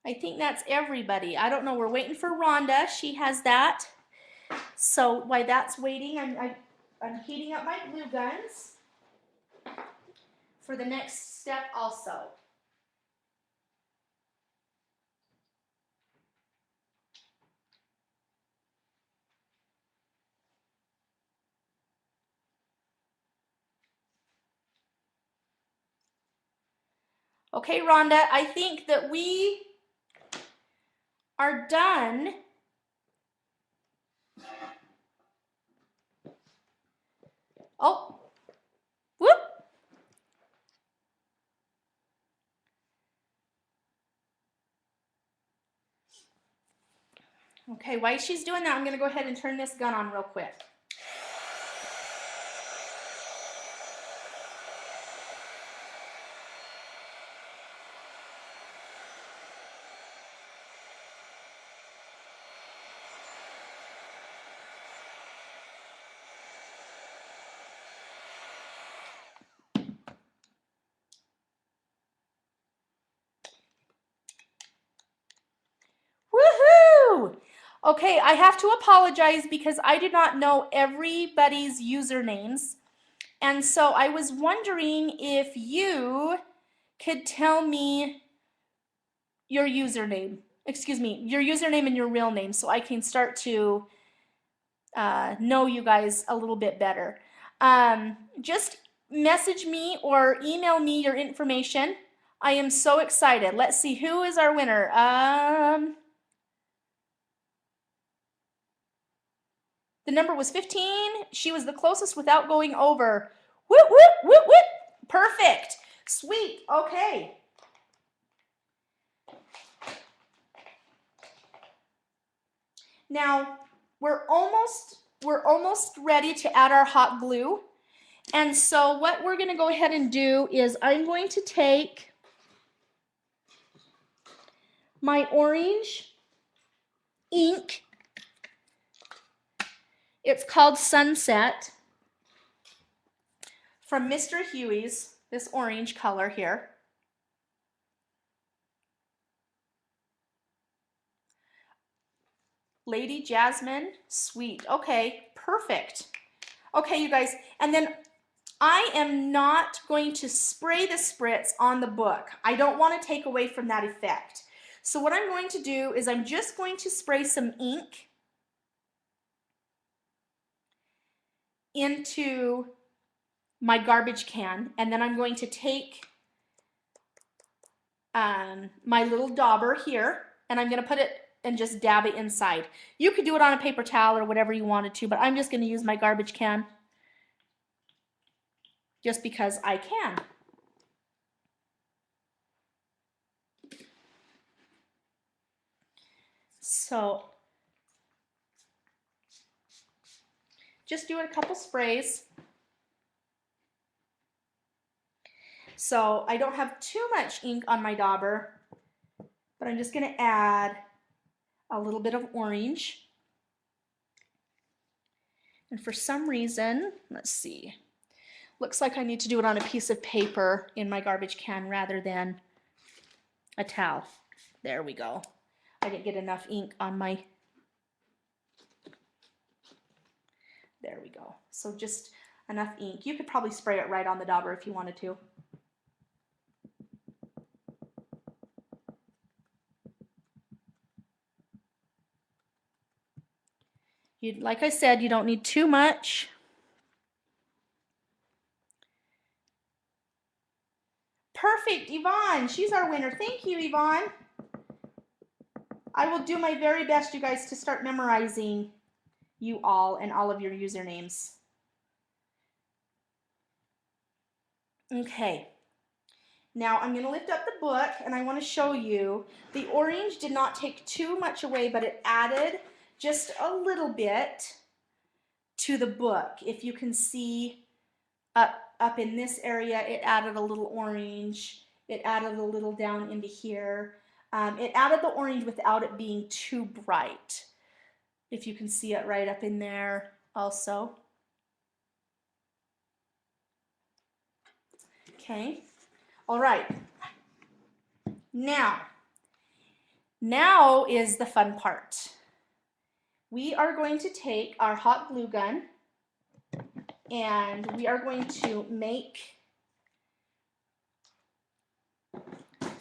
I think that's everybody. I don't know. We're waiting for Rhonda. She has that. So while that's waiting, I'm heating up my glue guns for the next step also. Okay, Rhonda, I think that we are done. Oh, whoop. Okay, while she's doing that, I'm going to go ahead and turn this gun on real quick. Woohoo! Okay, I have to apologize because I did not know everybody's usernames. And so I was wondering if you could tell me your username. Excuse me, your username and your real name so I can start to know you guys a little bit better. Just message me or email me your information. I am so excited. Let's see, who is our winner? The number was 15. She was the closest without going over. Whoop, whoop, whoop, whoop. Perfect. Sweet. Okay. Now, we're almost ready to add our hot glue. And so what we're going to go ahead and do is I'm going to take my orange ink. It's called Sunset from Mr. Huey's, this orange color here. Lady Jasmine, sweet. Okay, perfect. Okay, you guys, and then I am not going to spray the spritz on the book. I don't want to take away from that effect. So what I'm going to do is I'm just going to spray some ink into my garbage can, and then I'm going to take my little dauber here, and I'm going to put it and just dab it inside. You could do it on a paper towel or whatever you wanted to, but I'm just going to use my garbage can just because I can. So just do a couple sprays. So I don't have too much ink on my dauber, but I'm just going to add a little bit of orange. And for some reason, let's see, looks like I need to do it on a piece of paper in my garbage can rather than a towel. There we go. I didn't get enough ink on my, there we go. So just enough ink. You could probably spray it right on the dauber if you wanted to. Like I said, you don't need too much. Perfect, Yvonne. She's our winner. Thank you, Yvonne. I will do my very best, you guys, to start memorizing you all and all of your usernames. Okay. Now I'm going to lift up the book and I want to show you the orange did not take too much away, but it added just a little bit to the book. If you can see up in this area, it added a little orange. It added a little down into here. It added the orange without it being too bright. If you can see it right up in there also. Okay. All right. Now is the fun part. We are going to take our hot glue gun and we are going to make,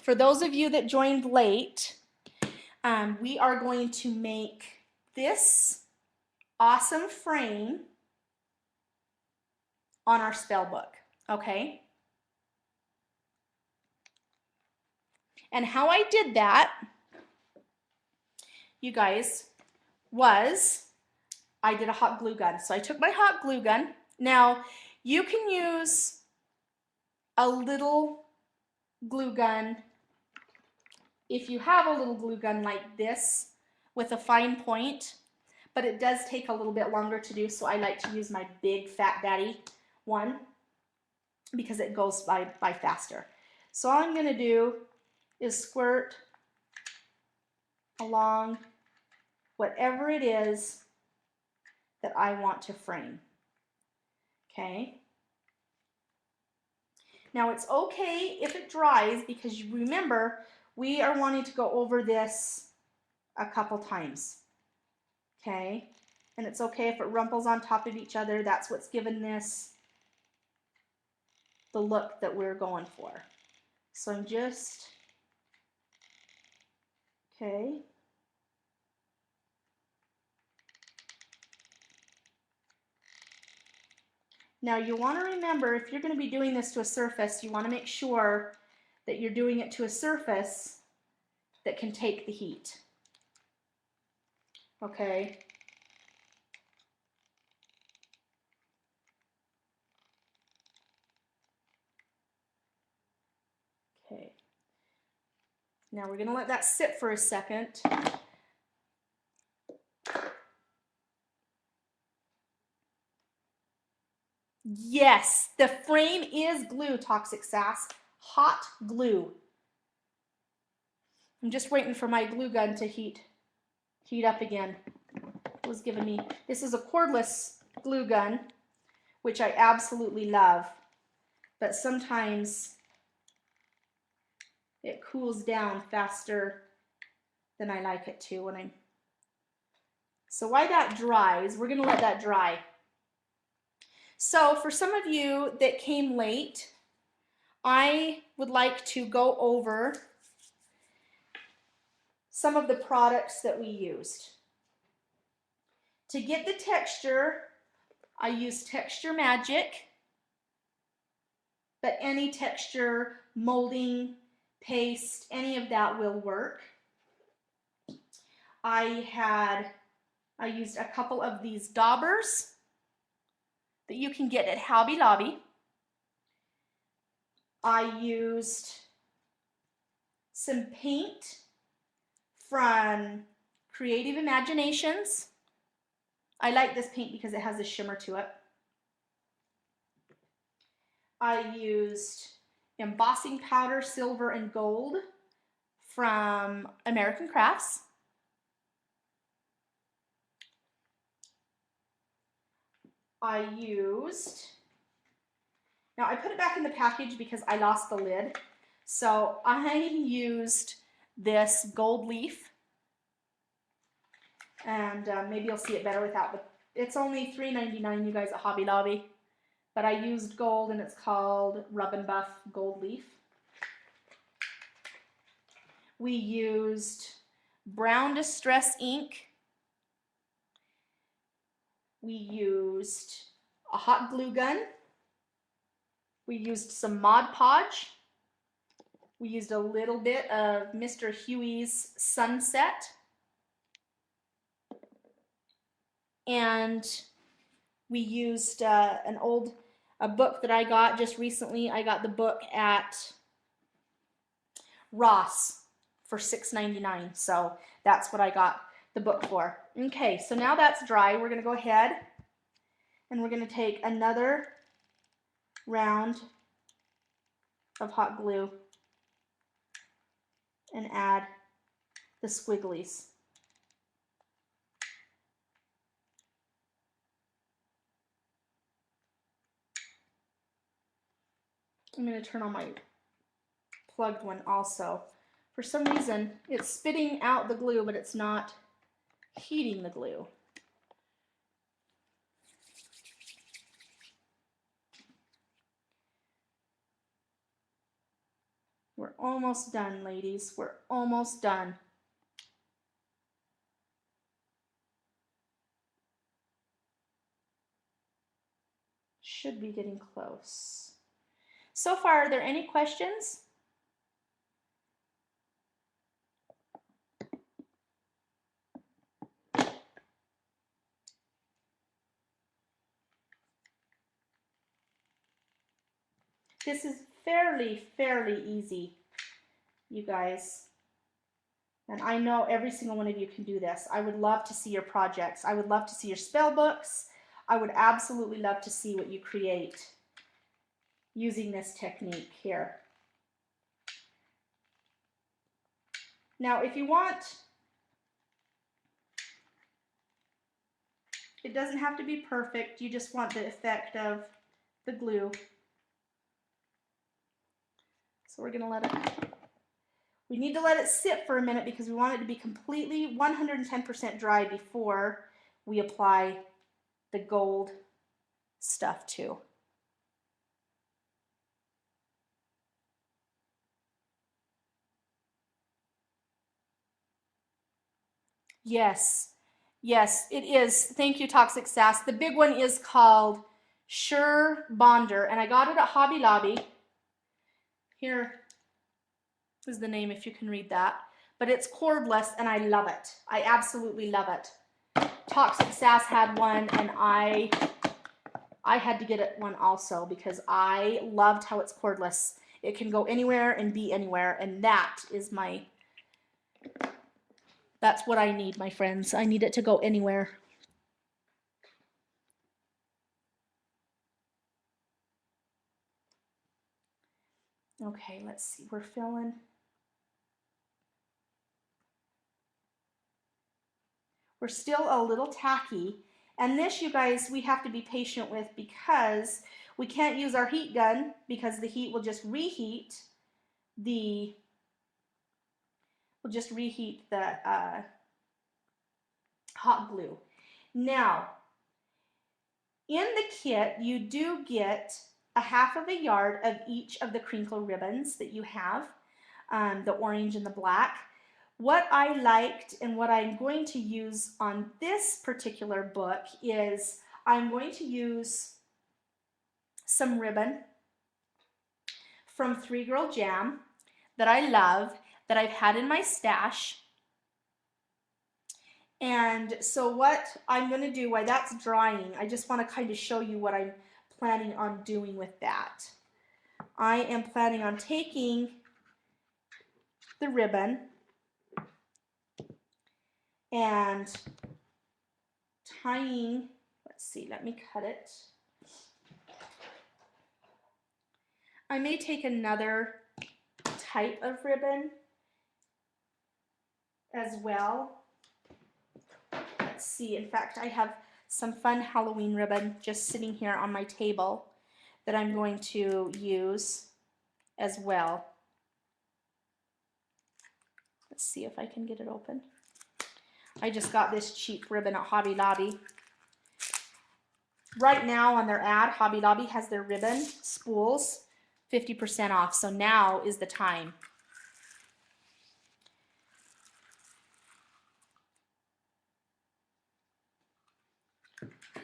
for those of you that joined late, we are going to make this awesome frame on our spell book, okay? And how I did that, you guys, was I did a hot glue gun. So I took my hot glue gun. Now, you can use a little glue gun if you have a little glue gun like this, with a fine point, but it does take a little bit longer to do, so I like to use my big Fat Daddy one because it goes by faster. So all I'm going to do is squirt along whatever it is that I want to frame. Okay. Now it's okay if it dries, because you remember we are wanting to go over this a couple times. Okay. And it's okay if it rumples on top of each other. That's what's given this the look that we're going for. So I'm just, okay. Now you want to remember, if you're going to be doing this to a surface, you want to make sure that you're doing it to a surface that can take the heat. Okay. Okay. Now we're going to let that sit for a second. Yes, the frame is glue, Toxic Sass. Hot glue. I'm just waiting for my glue gun to heat up again. It was giving me, this is a cordless glue gun, which I absolutely love, but sometimes it cools down faster than I like it to when I'm, so while that dries, we're going to let that dry. So for some of you that came late, I would like to go over some of the products that we used. To get the texture, I used Texture Magic, but any texture, molding, paste, any of that will work. I used a couple of these daubers that you can get at Hobby Lobby. I used some paint from Creative Imaginations. I like this paint because it has a shimmer to it. I used embossing powder, silver and gold from American Crafts. I used, now I put it back in the package because I lost the lid. So I used this gold leaf, and maybe you'll see it better without, but it's only $3.99, you guys, at Hobby Lobby. But I used gold, and it's called Rub and Buff Gold Leaf. We used brown distress ink. We used a hot glue gun. We used some Mod Podge. We used a little bit of Mr. Huey's Sunset. And we used a book that I got just recently. I got the book at Ross for $6.99. So that's what I got the book for. Okay, so now that's dry. We're going to go ahead and we're going to take another round of hot glue and add the squigglies. I'm going to turn on my plugged one also. For some reason, it's spitting out the glue, but it's not heating the glue. We're almost done, ladies. We're almost done. Should be getting close. So far, are there any questions? This is fairly easy, you guys. And I know every single one of you can do this. I would love to see your projects. I would love to see your spell books. I would absolutely love to see what you create using this technique here. Now, if you want, it doesn't have to be perfect. You just want the effect of the glue. So we're gonna let it, we need to let it sit for a minute because we want it to be completely 110% dry before we apply the gold stuff too. Yes, yes, it is. Thank you, Toxic Sass. The big one is called Sure Bonder, and I got it at Hobby Lobby. Here is the name if you can read that. But it's cordless, and I love it. I absolutely love it. Toxic Sass had one, and I had to get it one also because I loved how it's cordless. It can go anywhere and be anywhere, and that is that's what I need, my friends. I need it to go anywhere. Okay, let's see. We're filling. We're still a little tacky. And this, you guys, we have to be patient with because we can't use our heat gun because the heat will just reheat the hot glue. Now, in the kit, you do get a half of a yard of each of the crinkle ribbons that you have, the orange and the black. What I liked and what I'm going to use on this particular book is I'm going to use some ribbon from 3 Girl Jam that I love, that I've had in my stash. And so what I'm going to do while that's drying, I just want to kind of show you what I'm planning on doing with that. I am planning on taking the ribbon and tying, let's see, let me cut it. I may take another type of ribbon as well. Let's see, in fact, I have some fun Halloween ribbon just sitting here on my table that I'm going to use as well. Let's see if I can get it open. I just got this cheap ribbon at Hobby Lobby. Right now on their ad, Hobby Lobby has their ribbon spools 50% off, so now is the time.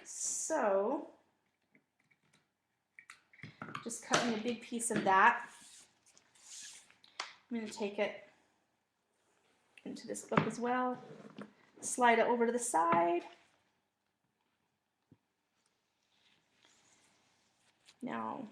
So, just cut me a big piece of that. I'm going to take it into this book as well. Slide it over to the side. Now,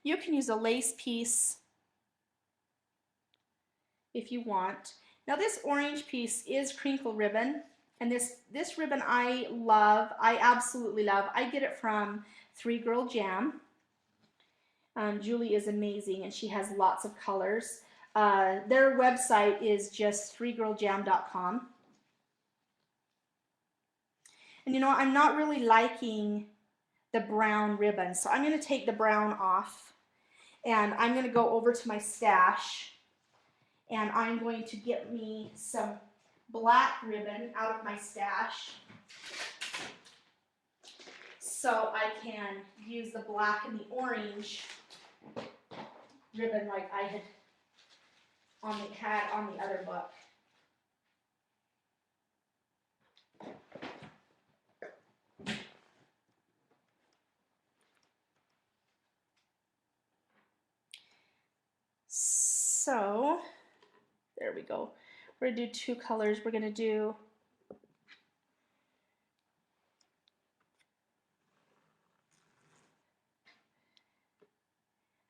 you can use a lace piece if you want. Now this orange piece is crinkle ribbon, and this ribbon I love, I absolutely love. I get it from 3 Girl Jam. Julie is amazing, and she has lots of colors. Their website is just 3girljam.com. And you know, I'm not really liking the brown ribbon, so I'm going to take the brown off, and I'm going to go over to my stash, and I'm going to get me some black ribbon out of my stash so I can use the black and the orange ribbon like I had on the other book. So there we go. We're going to do 2 colors. We're going to do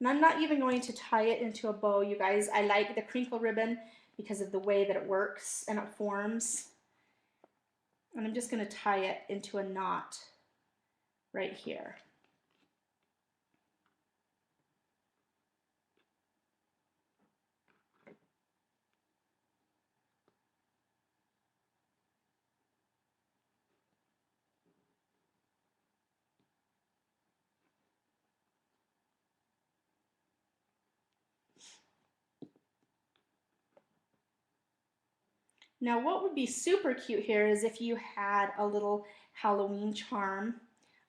And I'm not even going to tie it into a bow, you guys. I like the crinkle ribbon because of the way that it works and it forms. And I'm just going to tie it into a knot right here. Now what would be super cute here is if you had a little Halloween charm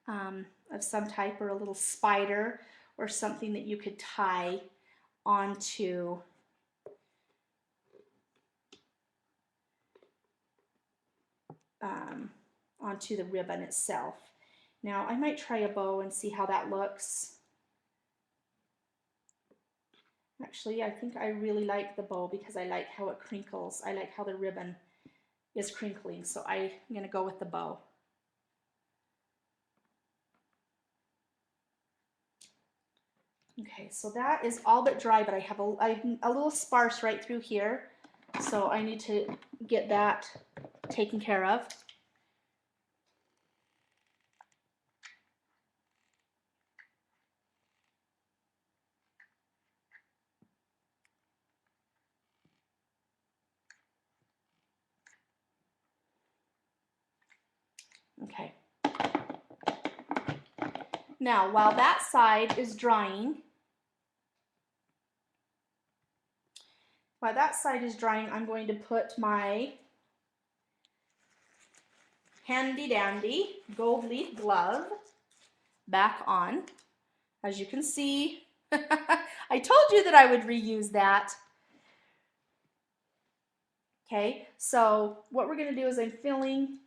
of some type, or a little spider or something that you could tie onto onto the ribbon itself. Now I might try a bow and see how that looks. Actually, I think I really like the bow because I like how it crinkles. I like how the ribbon is crinkling, so I'm going to go with the bow. Okay, so that is all but dry, but I have a little sparse right through here, so I need to get that taken care of. Okay. Now, while that side is drying, I'm going to put my handy dandy gold leaf glove back on. As you can see, I told you that I would reuse that. Okay, so what we're going to do is I'm filling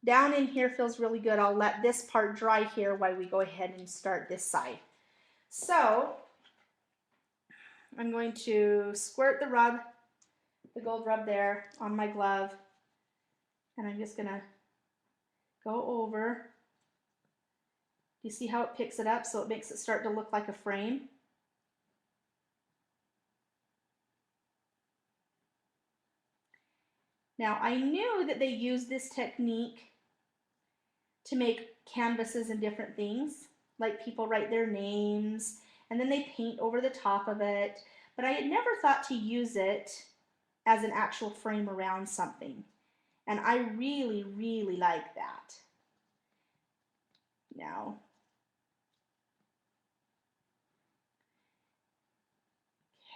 down in here. Feels really good. I'll let this part dry here while we go ahead and start this side. So I'm going to squirt the gold rub there on my glove, and I'm just going to go over. You see how it picks it up, so it makes it start to look like a frame? Now, I knew that they used this technique to make canvases and different things, like people write their names and then they paint over the top of it, but I had never thought to use it as an actual frame around something, and I really, really like that. Now,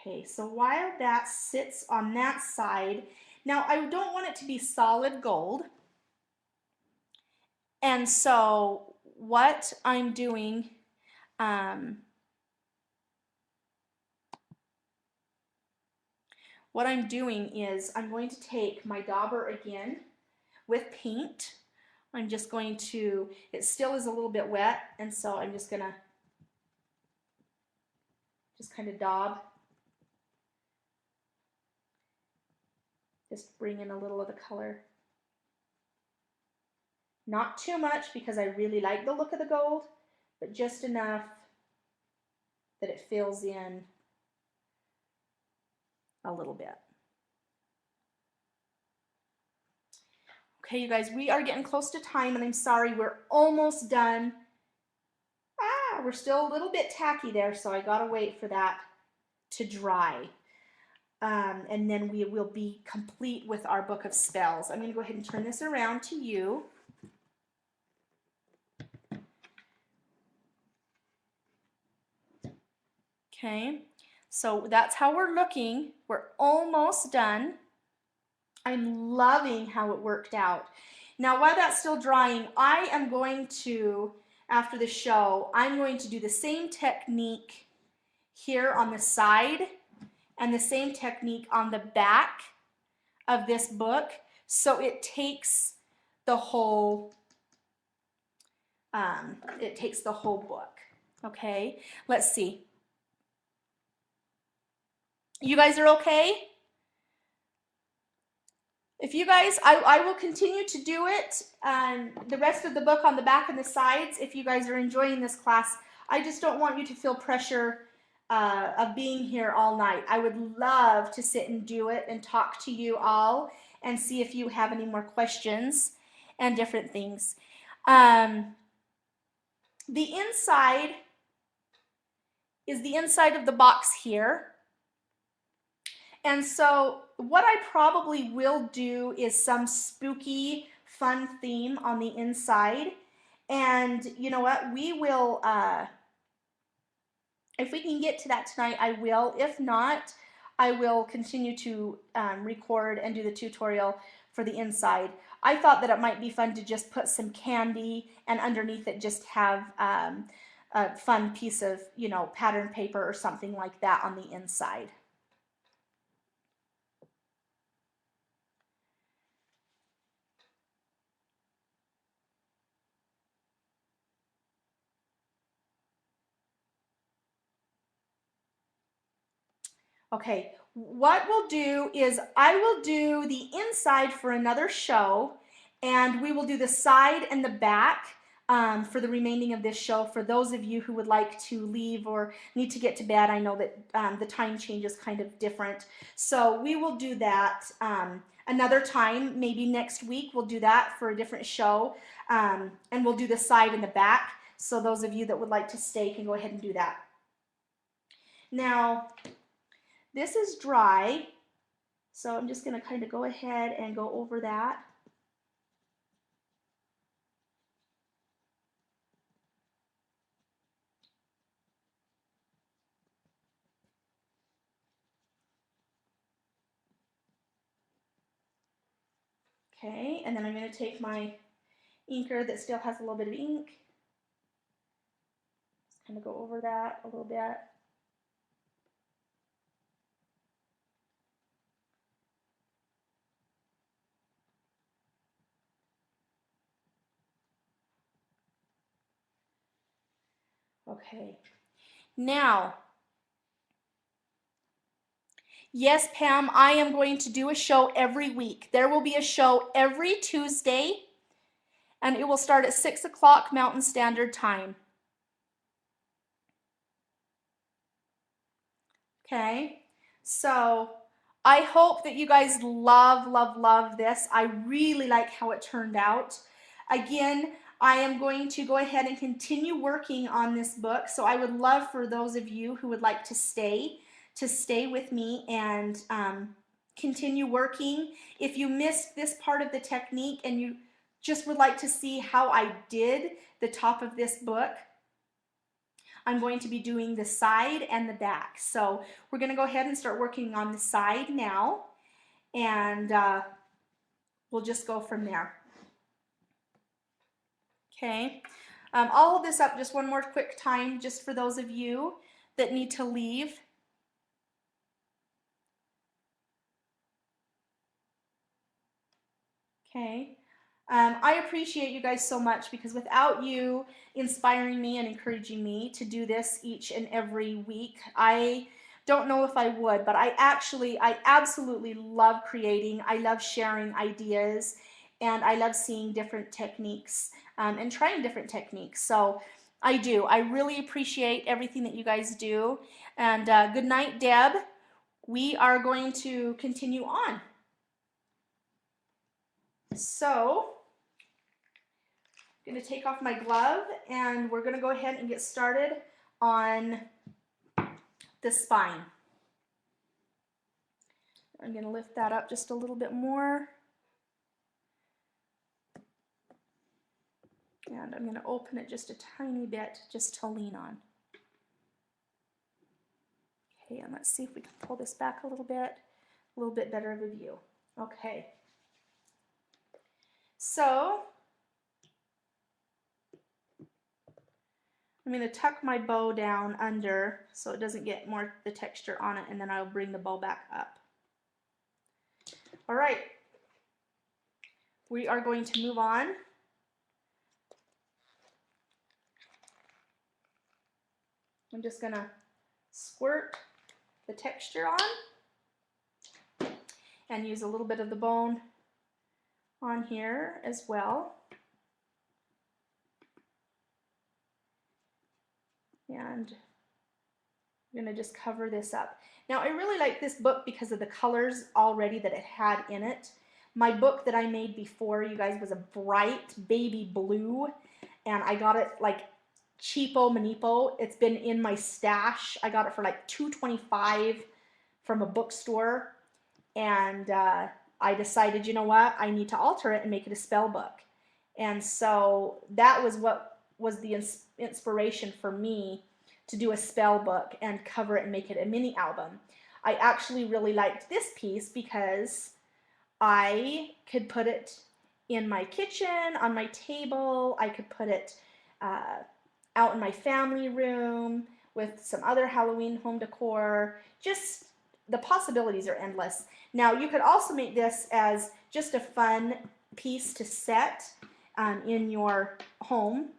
okay, so while that sits on that side, now I don't want it to be solid gold, and so what I'm doing, is I'm going to take my dauber again with paint. I'm just going to, it still is a little bit wet, and so I'm just gonna just kind of daub. Just bring in a little of the color. Not too much because I really like the look of the gold, but just enough that it fills in a little bit. Okay, you guys, we are getting close to time, and I'm sorry, we're almost done. We're still a little bit tacky there, so I gotta wait for that to dry. And then we will be complete with our book of spells. I'm gonna go ahead and turn this around to you. Okay, so that's how we're looking. We're almost done. I'm loving how it worked out. Now, while that's still drying, I am going to, after the show, I'm going to do the same technique here on the side and the same technique on the back of this book, so it takes the whole book. Okay, let's see. You guys are okay? If you guys, I will continue to do it, the rest of the book on the back and the sides. If you guys are enjoying this class, I just don't want you to feel pressure of being here all night. I would love to sit and do it and talk to you all and see if you have any more questions and different things. The inside is the inside of the box here. And so what I probably will do is some spooky, fun theme on the inside. And you know what? We will, if we can get to that tonight, I will. If not, I will continue to record and do the tutorial for the inside. I thought that it might be fun to just put some candy and underneath it just have a fun piece of, you know, pattern paper or something like that on the inside. Okay, what we'll do is I will do the inside for another show, and we will do the side and the back for the remaining of this show for those of you who would like to leave or need to get to bed. I know that the time change is kind of different. So we will do that another time, maybe next week we'll do that for a different show, and we'll do the side and the back. So those of you that would like to stay can go ahead and do that. Now, this is dry, so I'm just going to kind of go ahead and go over that. Okay, and then I'm going to take my inker that still has a little bit of ink. Just kind of go over that a little bit. Okay, now, yes, Pam, I am going to do a show every week. There will be a show every Tuesday, and it will start at 6 o'clock Mountain Standard Time. Okay, so I hope that you guys love this. I really like how it turned out. Again, I am going to go ahead and continue working on this book, so I would love for those of you who would like to stay with me and continue working. If you missed this part of the technique and you just would like to see how I did the top of this book, I'm going to be doing the side and the back. So we're going to go ahead and start working on the side now, and we'll just go from there. Okay, I'll hold this up just one more quick time just for those of you that need to leave. Okay. I appreciate you guys so much, because without you inspiring me and encouraging me to do this each and every week, I don't know if I would, but I absolutely love creating. I love sharing ideas, and I love seeing different techniques and trying different techniques. So I do. I really appreciate everything that you guys do. And good night, Deb. We are going to continue on. So I'm going to take off my glove, and we're going to go ahead and get started on the spine. I'm going to lift that up just a little bit more, and I'm going to open it just a tiny bit just to lean on. Okay, and let's see if we can pull this back a little bit better of a view. Okay. So I'm going to tuck my bow down under so it doesn't get more the texture on it, and then I'll bring the bow back up. All right, we are going to move on. I'm just going to squirt the texture on and use a little bit of the bone on here as well. And I'm going to just cover this up. Now, I really like this book because of the colors already that it had in it. My book that I made before, you guys, was a bright baby blue, and I got it like cheapo manipo. It's been in my stash. I got it for like $2.25 from a bookstore, and I decided, you know what, I need to alter it and make it a spell book. And so that was what was the inspiration for me to do a spell book and cover it and make it a mini album. I actually really liked this piece because I could put it in my kitchen, on my table. I could put it out in my family room with some other Halloween home decor. Just the possibilities are endless. Now, you could also make this as just a fun piece to set in your home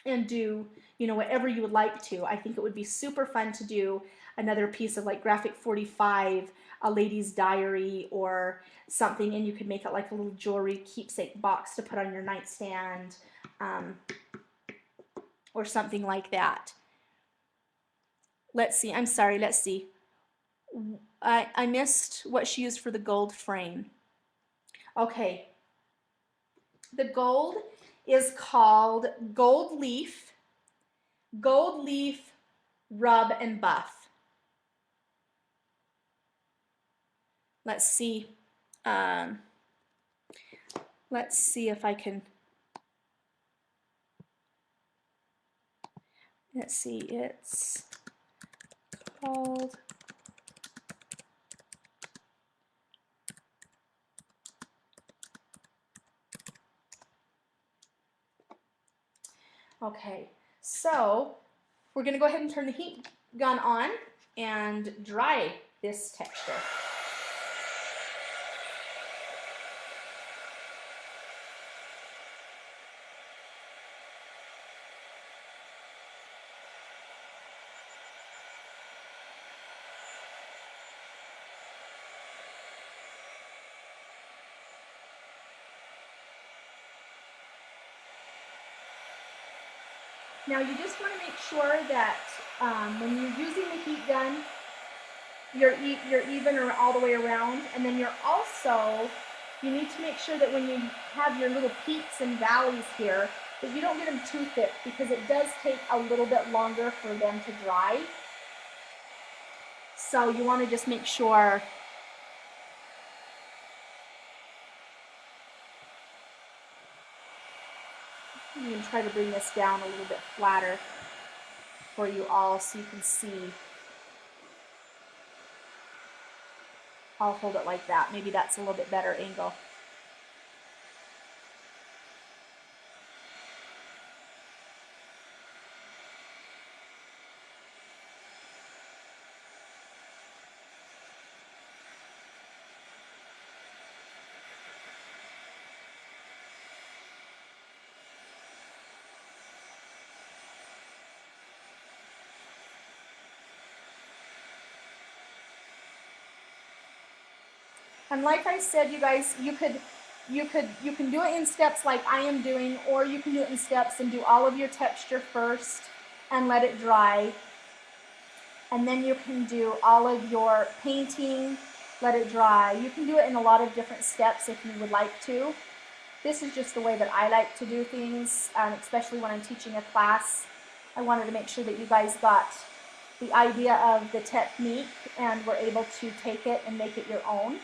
and do, you know, whatever you would like to. I think it would be super fun to do another piece of like graphic 45, a lady's diary or something, and you could make it like a little jewelry keepsake box to put on your nightstand or something like that. Let's see, I'm sorry, let's see. I missed what she used for the gold frame. Okay, the gold is called Gold Leaf Rub and Buff. Let's see. Let's see if I can. Let's see. It's called. Okay, so we're going to go ahead and turn the heat gun on and dry this texture. Now you just want to make sure that when you're using the heat gun, you're even or all the way around, and then you need to make sure that when you have your little peaks and valleys here, that you don't get them too thick, because it does take a little bit longer for them to dry. So you want to just make sure you can try to bring this down a little bit flatter for you all so you can see. I'll hold it like that. Maybe that's a little bit better angle. And like I said, you guys, you can do it in steps like I am doing, or you can do it in steps and do all of your texture first and let it dry. And then you can do all of your painting, let it dry. You can do it in a lot of different steps if you would like to. This is just the way that I like to do things, especially when I'm teaching a class. I wanted to make sure that you guys got the idea of the technique and were able to take it and make it your own.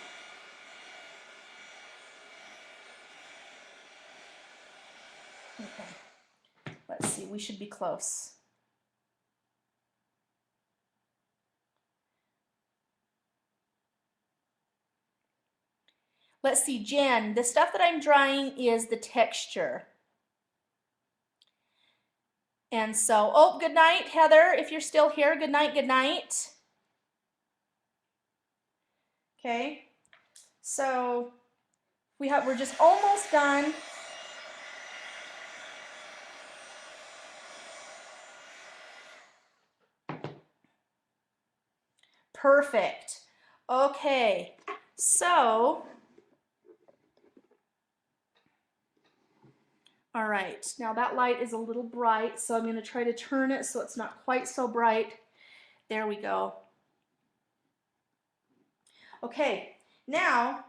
Okay, let's see, we should be close. Let's see, Jen, the stuff that I'm drying is the texture. And so, oh, good night, Heather, if you're still here, good night, good night. Okay, so we're just almost done. Perfect. Okay, so All right, now that light is a little bright, so I'm going to try to turn it so it's not quite so bright. There we go. Okay, now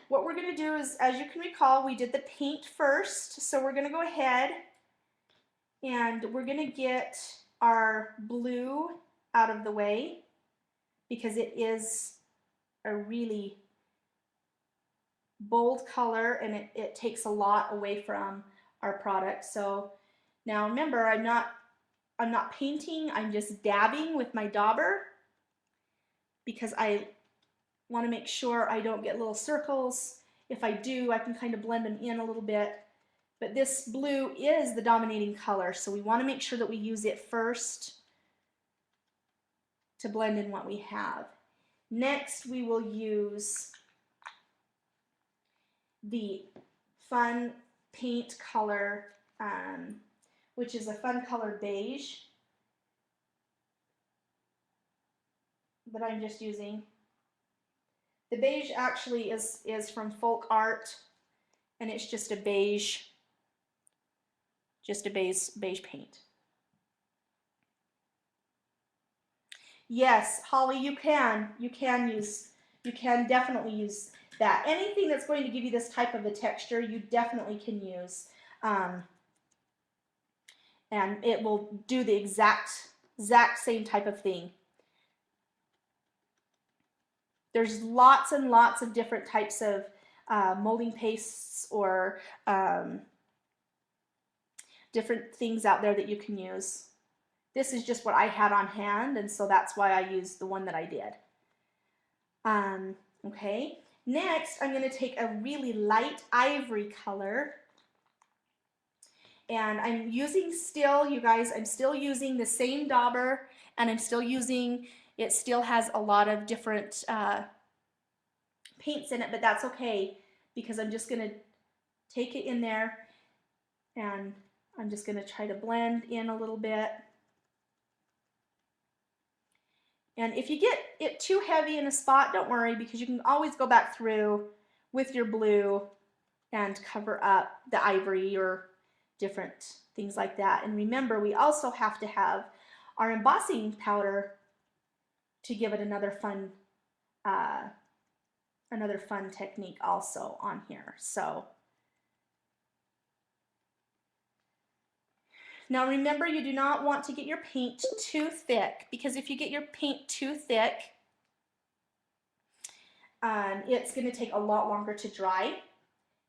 what we're going to do is, as you can recall, we did the paint first, so we're going to go ahead and we're going to get our blue out of the way because it is a really bold color and it takes a lot away from our product. So now remember, I'm not painting, I'm just dabbing with my dauber because I want to make sure I don't get little circles. If I do, I can kind of blend them in a little bit. But this blue is the dominating color, so we want to make sure that we use it first to blend in what we have. Next, we will use the Fun Paint color, which is a fun color beige that I'm just using. The beige actually is from Folk Art, and it's just a beige paint. Yes, Holly, you can definitely use that. Anything that's going to give you this type of a texture, you definitely can use. And it will do the exact same type of thing. There's lots and lots of different types of molding pastes or different things out there that you can use. This is just what I had on hand, and so that's why I used the one that I did. Okay, next I'm going to take a really light ivory color, and I'm using still, you guys, I'm still using the same dauber, and I'm still using, it still has a lot of different paints in it, but that's okay because I'm just going to take it in there and I'm just going to try to blend in a little bit. And if you get it too heavy in a spot, don't worry, because you can always go back through with your blue and cover up the ivory or different things like that. And remember, we also have to have our embossing powder to give it another fun technique also on here. So now remember, you do not want to get your paint too thick, because if you get your paint too thick, it's going to take a lot longer to dry,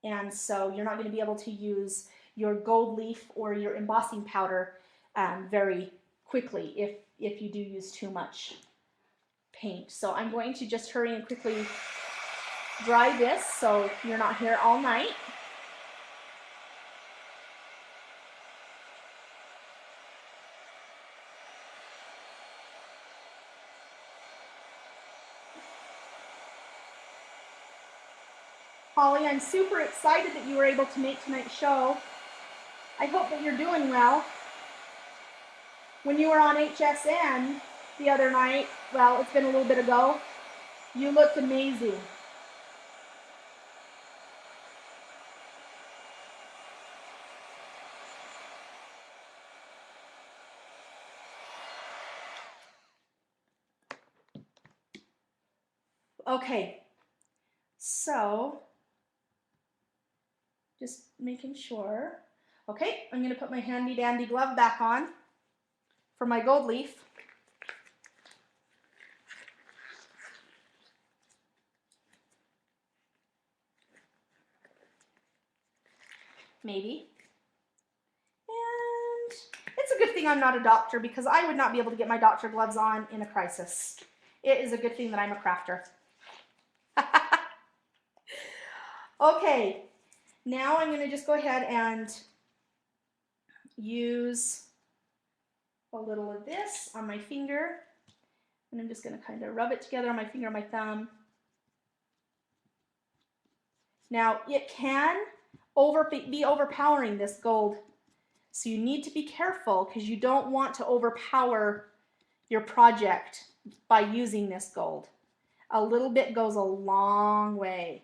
and so you're not going to be able to use your gold leaf or your embossing powder very quickly if you do use too much paint. So I'm going to just hurry and quickly dry this so you're not here all night. Holly, I'm super excited that you were able to make tonight's show. I hope that you're doing well. When you were on HSN the other night, well, it's been a little bit ago, you looked amazing. Okay, so just making sure. Okay, I'm going to put my handy dandy glove back on for my gold leaf. Maybe. And it's a good thing I'm not a doctor, because I would not be able to get my doctor gloves on in a crisis. It is a good thing that I'm a crafter. Okay, now I'm going to just go ahead and use a little of this on my finger, and I'm just going to kind of rub it together on my finger and my thumb. Now, it can be overpowering, this gold, so you need to be careful, because you don't want to overpower your project by using this gold. A little bit goes a long way.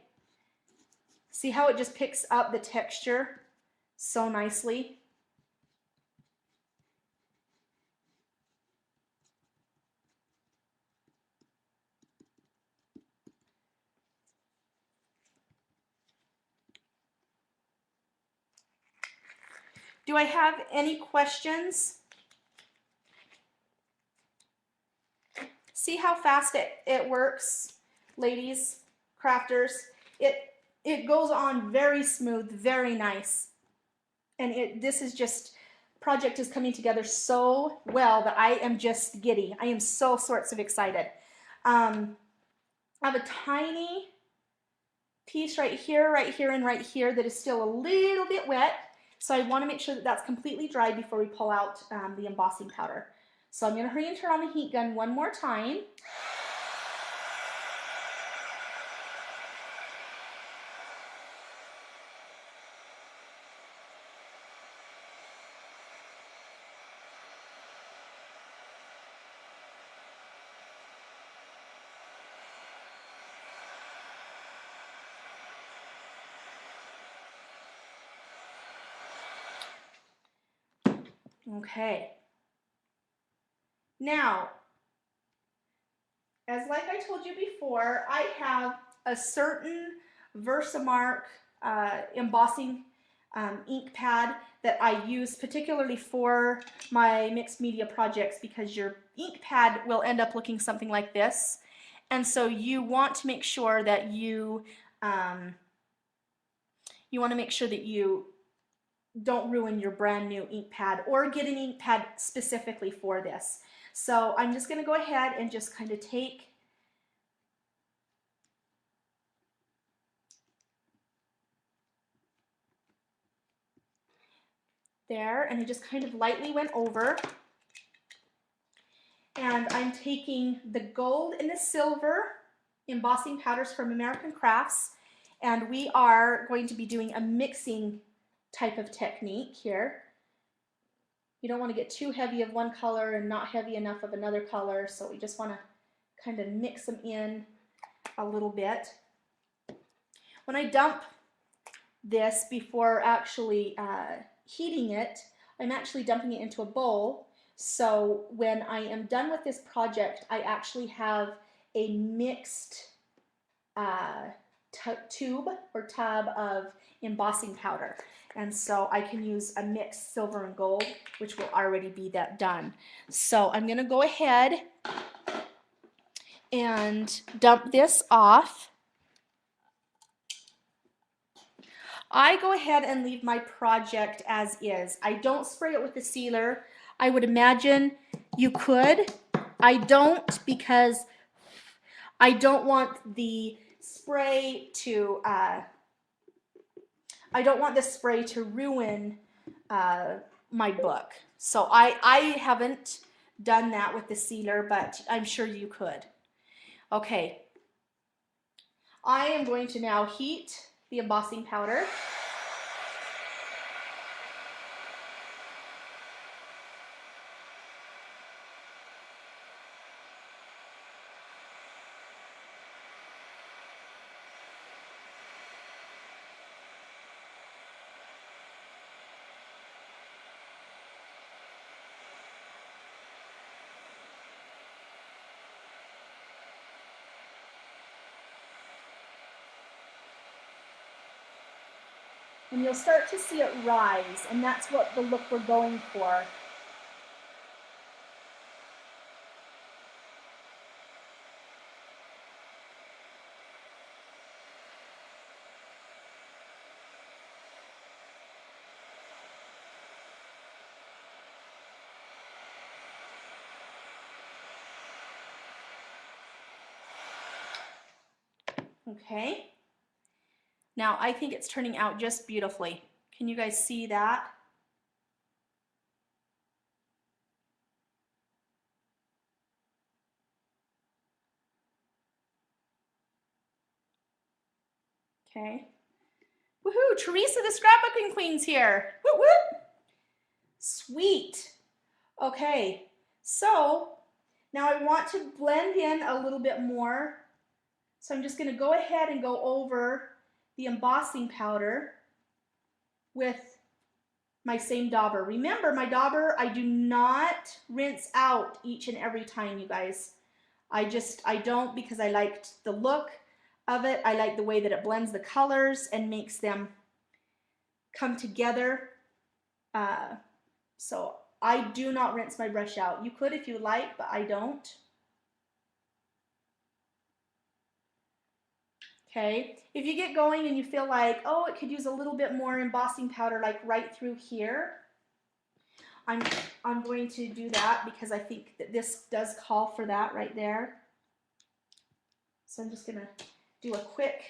See how it just picks up the texture so nicely. Do I have any questions? See how fast it works, ladies, crafters? It goes on very smooth, very nice. And this is just, project is coming together so well that I am just giddy. I am so sorts of excited. I have a tiny piece right here, and right here that is still a little bit wet. So I want to make sure that that's completely dry before we pull out the embossing powder. So I'm going to hurry and turn on the heat gun one more time. Okay. Now, as like I told you before, I have a certain Versamark embossing ink pad that I use particularly for my mixed media projects, because your ink pad will end up looking something like this. And so you want to make sure that you don't ruin your brand new ink pad, or get an ink pad specifically for this. So I'm just going to go ahead and just kind of take there, and I just kind of lightly went over. And I'm taking the gold and the silver embossing powders from American Crafts, and we are going to be doing a mixing type of technique here. You don't want to get too heavy of one color and not heavy enough of another color, so we just want to kind of mix them in a little bit. When I dump this before actually heating it, I'm actually dumping it into a bowl. So when I am done with this project, I actually have a mixed tube or tub of embossing powder. And so I can use a mixed silver and gold, which will already be that done. So I'm going to go ahead and dump this off. I go ahead and leave my project as is. I don't spray it with the sealer. I would imagine you could. I don't, because I don't want the spray to ruin my book. So I haven't done that with the sealer, but I'm sure you could. Okay. I am going to now heat the embossing powder. And you'll start to see it rise, and that's what the look we're going for. Okay. Now I think it's turning out just beautifully. Can you guys see that? Okay. Woohoo! Teresa the Scrapbooking Queen's here. Whoop whoop! Sweet. Okay. So now I want to blend in a little bit more. So I'm just going to go ahead and go over the embossing powder with my same dauber. Remember, my dauber, I do not rinse out each and every time, you guys. I don't, because I liked the look of it. I like the way that it blends the colors and makes them come together. So I do not rinse my brush out. You could if you like, but I don't. Okay, if you get going and you feel like, oh, it could use a little bit more embossing powder, like right through here, I'm going to do that because I think that this does call for that right there. So I'm just going to do a quick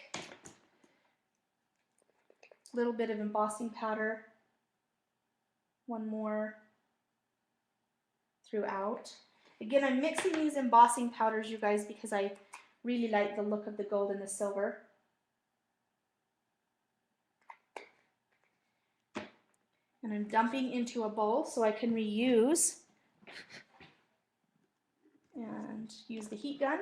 little bit of embossing powder. One more throughout. Again, I'm mixing these embossing powders, you guys, because I really like the look of the gold and the silver. And I'm dumping into a bowl so I can reuse and use the heat gun.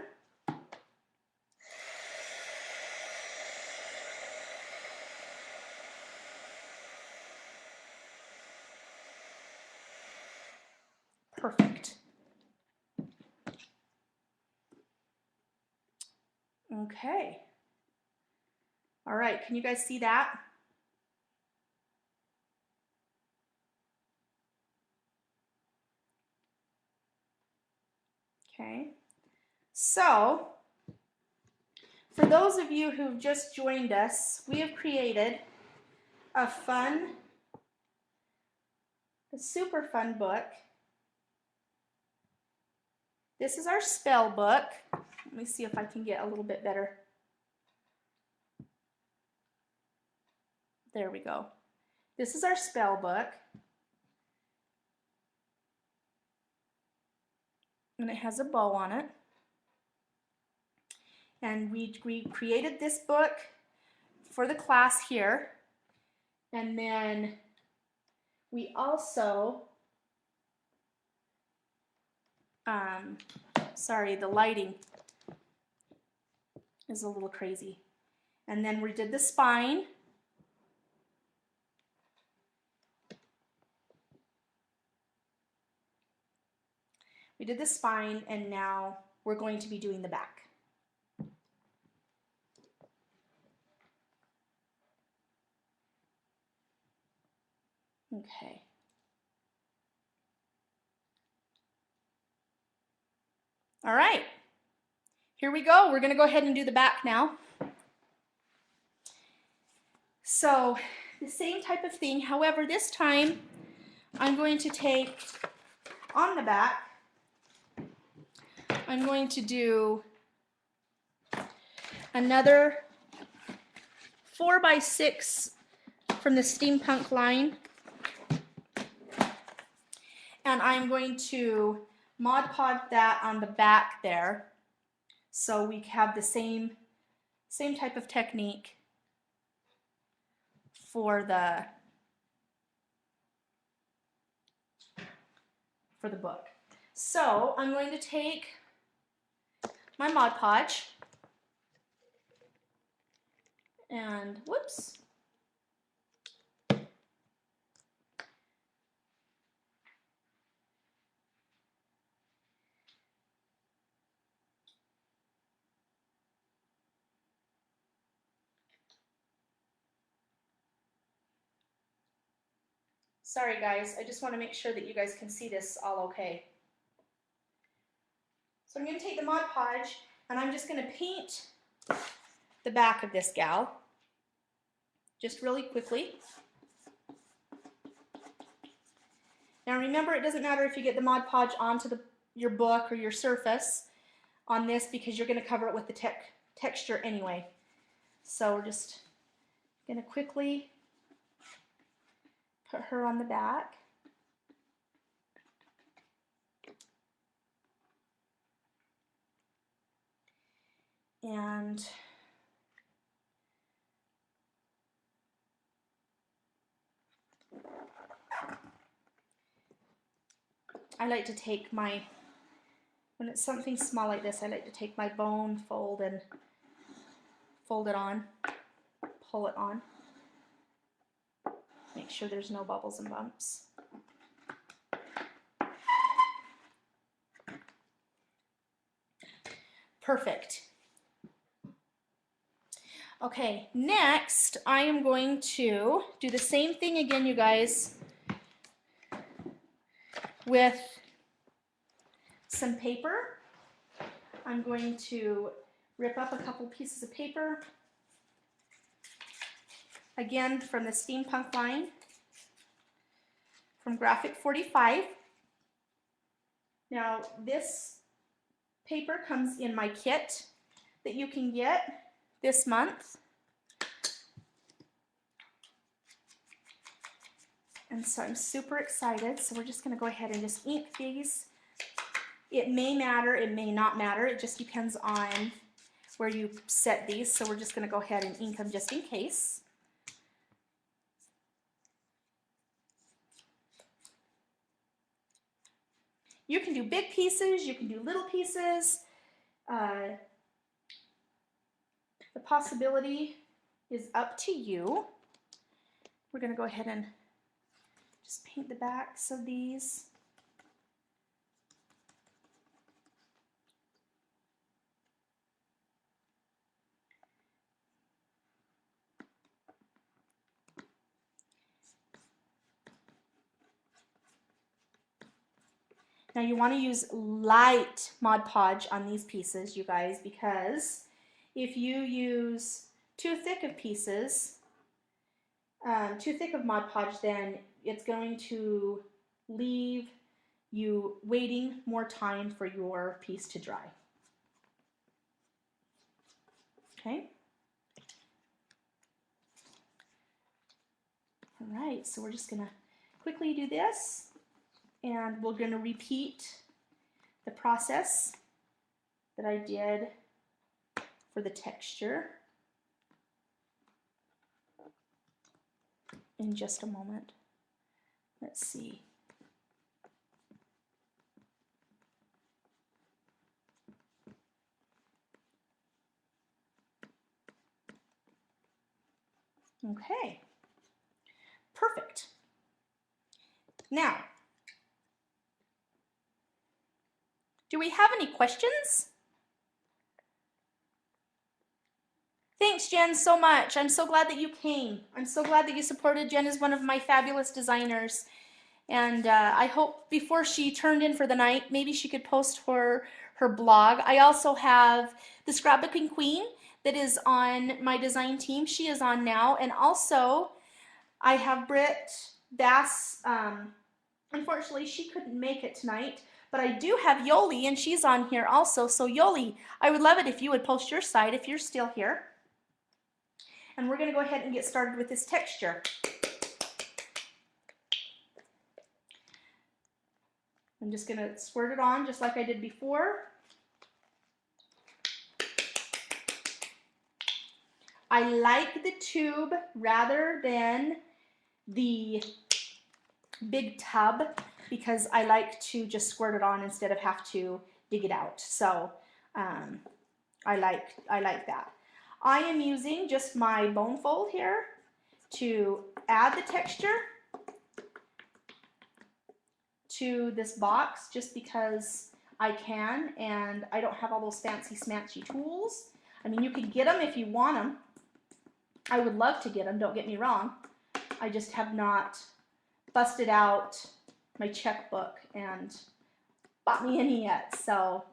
Perfect. Okay. All right, can you guys see that? Okay. So, for those of you who've just joined us, we have created a super fun book. This is our spell book. Let me see if I can get a little bit better. There we go. This is our spell book. And it has a bow on it. And we created this book for the class here. And then we also, sorry, the lighting is a little crazy. And then we did the spine. We did the spine, and now we're going to be doing the back. Okay. All right. Here we go. We're going to go ahead and do the back now. So the same type of thing. However, this time I'm going to take on the back, I'm going to do another 4x6 from the Steampunk line. And I'm going to Mod Podge that on the back there. So we have the same type of technique for the book. So I'm going to take my Mod Podge and whoops. Sorry guys, I just want to make sure that you guys can see this all okay. So I'm going to take the Mod Podge and I'm just going to paint the back of this gal, just really quickly. Now remember, it doesn't matter if you get the Mod Podge onto your book or your surface on this, because you're going to cover it with the texture anyway. So we're just going to quickly put her on the back. And I like to take my, when it's something small like this, I like to take my bone fold and fold it on, pull it on. Make sure there's no bubbles and bumps. Perfect. Okay, next I am going to do the same thing again, you guys, with some paper. I'm going to rip up a couple pieces of paper, again from the Steampunk line, from Graphic 45. Now this paper comes in my kit that you can get this month. And so I'm super excited. So we're just going to go ahead and just ink these. It may matter, it may not matter. It just depends on where you set these. So we're just going to go ahead and ink them just in case. You can do big pieces, you can do little pieces. The possibility is up to you. We're going to go ahead and just paint the backs of these. Now you want to use light Mod Podge on these pieces, you guys, because if you use too thick of pieces, too thick of Mod Podge, then it's going to leave you waiting more time for your piece to dry. Okay. All right, so we're just going to quickly do this. And we're going to repeat the process that I did for the texture in just a moment. Let's see. Okay, perfect. Now, do we have any questions? Thanks, Jen, so much. I'm so glad that you came. I'm so glad that you supported. Jen is one of my fabulous designers. And I hope before she turned in for the night, maybe she could post her blog. I also have the Scrapbooking Queen that is on my design team. She is on now. And also, I have Britt Bass. Unfortunately, she couldn't make it tonight. But I do have Yoli, and she's on here also. So Yoli, I would love it if you would post your side if you're still here. And we're going to go ahead and get started with this texture. I'm just going to squirt it on just like I did before. I like the tube rather than the big tub because I like to just squirt it on instead of have to dig it out. So I like that. I am using just my bone fold here to add the texture to this box just because I can, and I don't have all those fancy smancy tools. I mean, you can get them if you want them. I would love to get them, don't get me wrong. I just have not busted out my checkbook and bought me any yet. So,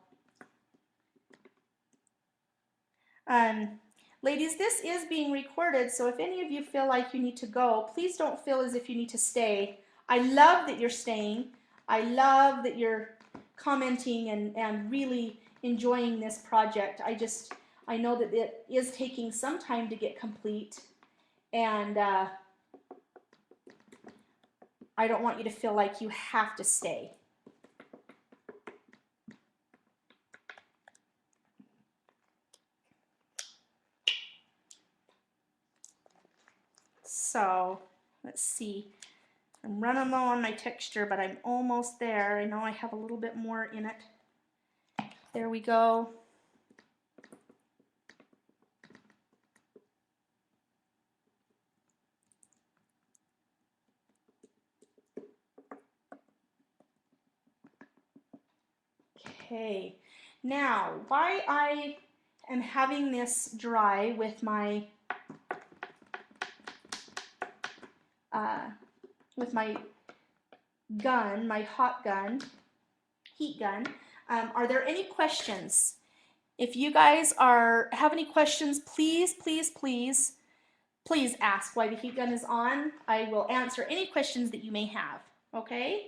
ladies, this is being recorded, so if any of you feel like you need to go, please don't feel as if you need to stay. I love that you're staying. I love that you're commenting and really enjoying this project. I know that it is taking some time to get complete, and I don't want you to feel like you have to stay. So, let's see. I'm running low on my texture, but I'm almost there. I know I have a little bit more in it. There we go. Okay, now why I am having this dry with my gun, my hot gun, heat gun. Are there any questions? If you guys have any questions, please, please, please, please ask why the heat gun is on. I will answer any questions that you may have, okay?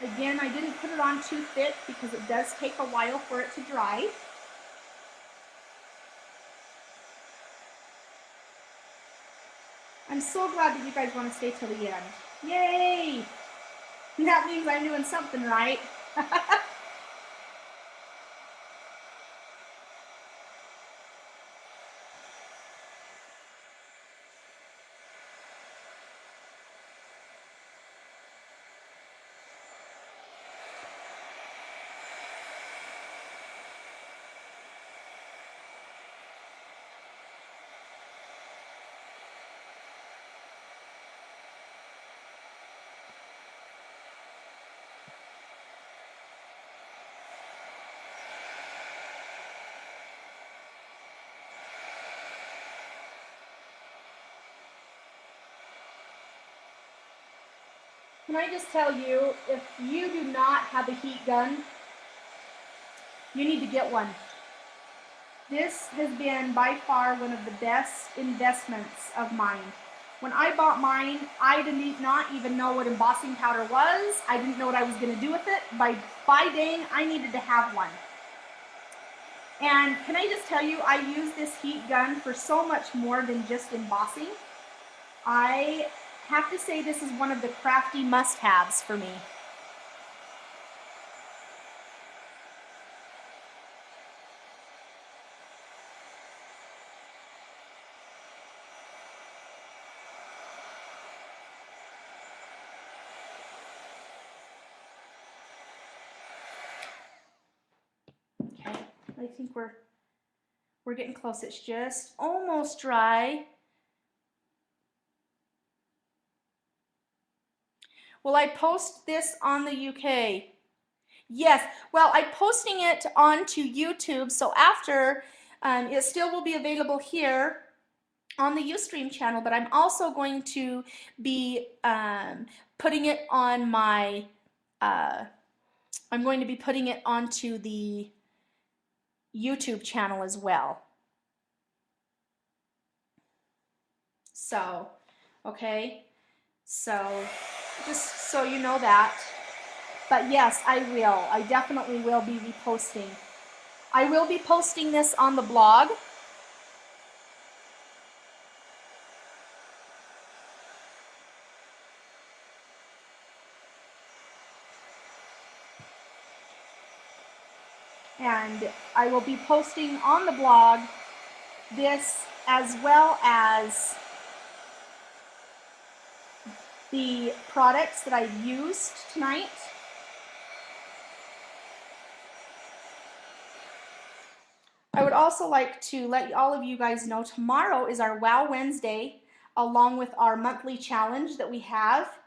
Again, I didn't put it on too thick because it does take a while for it to dry. I'm so glad that you guys want to stay till the end. Yay! That means I'm doing something right. Can I just tell you, if you do not have a heat gun, you need to get one. This has been by far one of the best investments of mine. When I bought mine, I did not even know what embossing powder was. I didn't know what I was going to do with it. By dang, I needed to have one. And can I just tell you, I use this heat gun for so much more than just embossing. I have to say this is one of the crafty must-haves for me. Okay, I think we're getting close. It's just almost dry. Will I post this on the UK? Yes. Well, I'm posting it onto YouTube, so after it still will be available here on the Ustream channel, but I'm also going to be putting it on my I'm going to be putting it onto the YouTube channel as well. So, okay. So, just so you know that. But yes, I will. I definitely will be reposting. I will be posting this on the blog. And I will be posting on the blog this as well as the products that I used tonight. I would also like to let all of you guys know tomorrow is our Wow Wednesday, along with our monthly challenge that we have.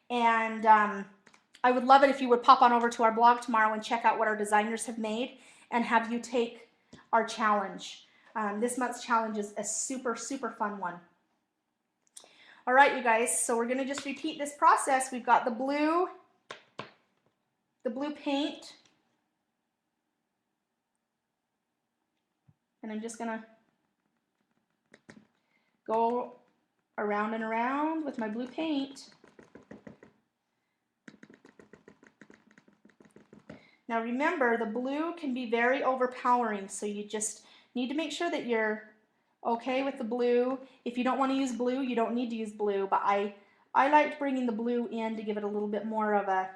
And I would love it if you would pop on over to our blog tomorrow and check out what our designers have made and have you take our challenge. This month's challenge is a super, super fun one. All right, you guys, so we're going to just repeat this process. We've got the blue paint. And I'm just going to go around and around with my blue paint. Now remember, the blue can be very overpowering, so you just need to make sure that you're okay with the blue. If you don't want to use blue, you don't need to use blue, but I liked bringing the blue in to give it a little bit more of a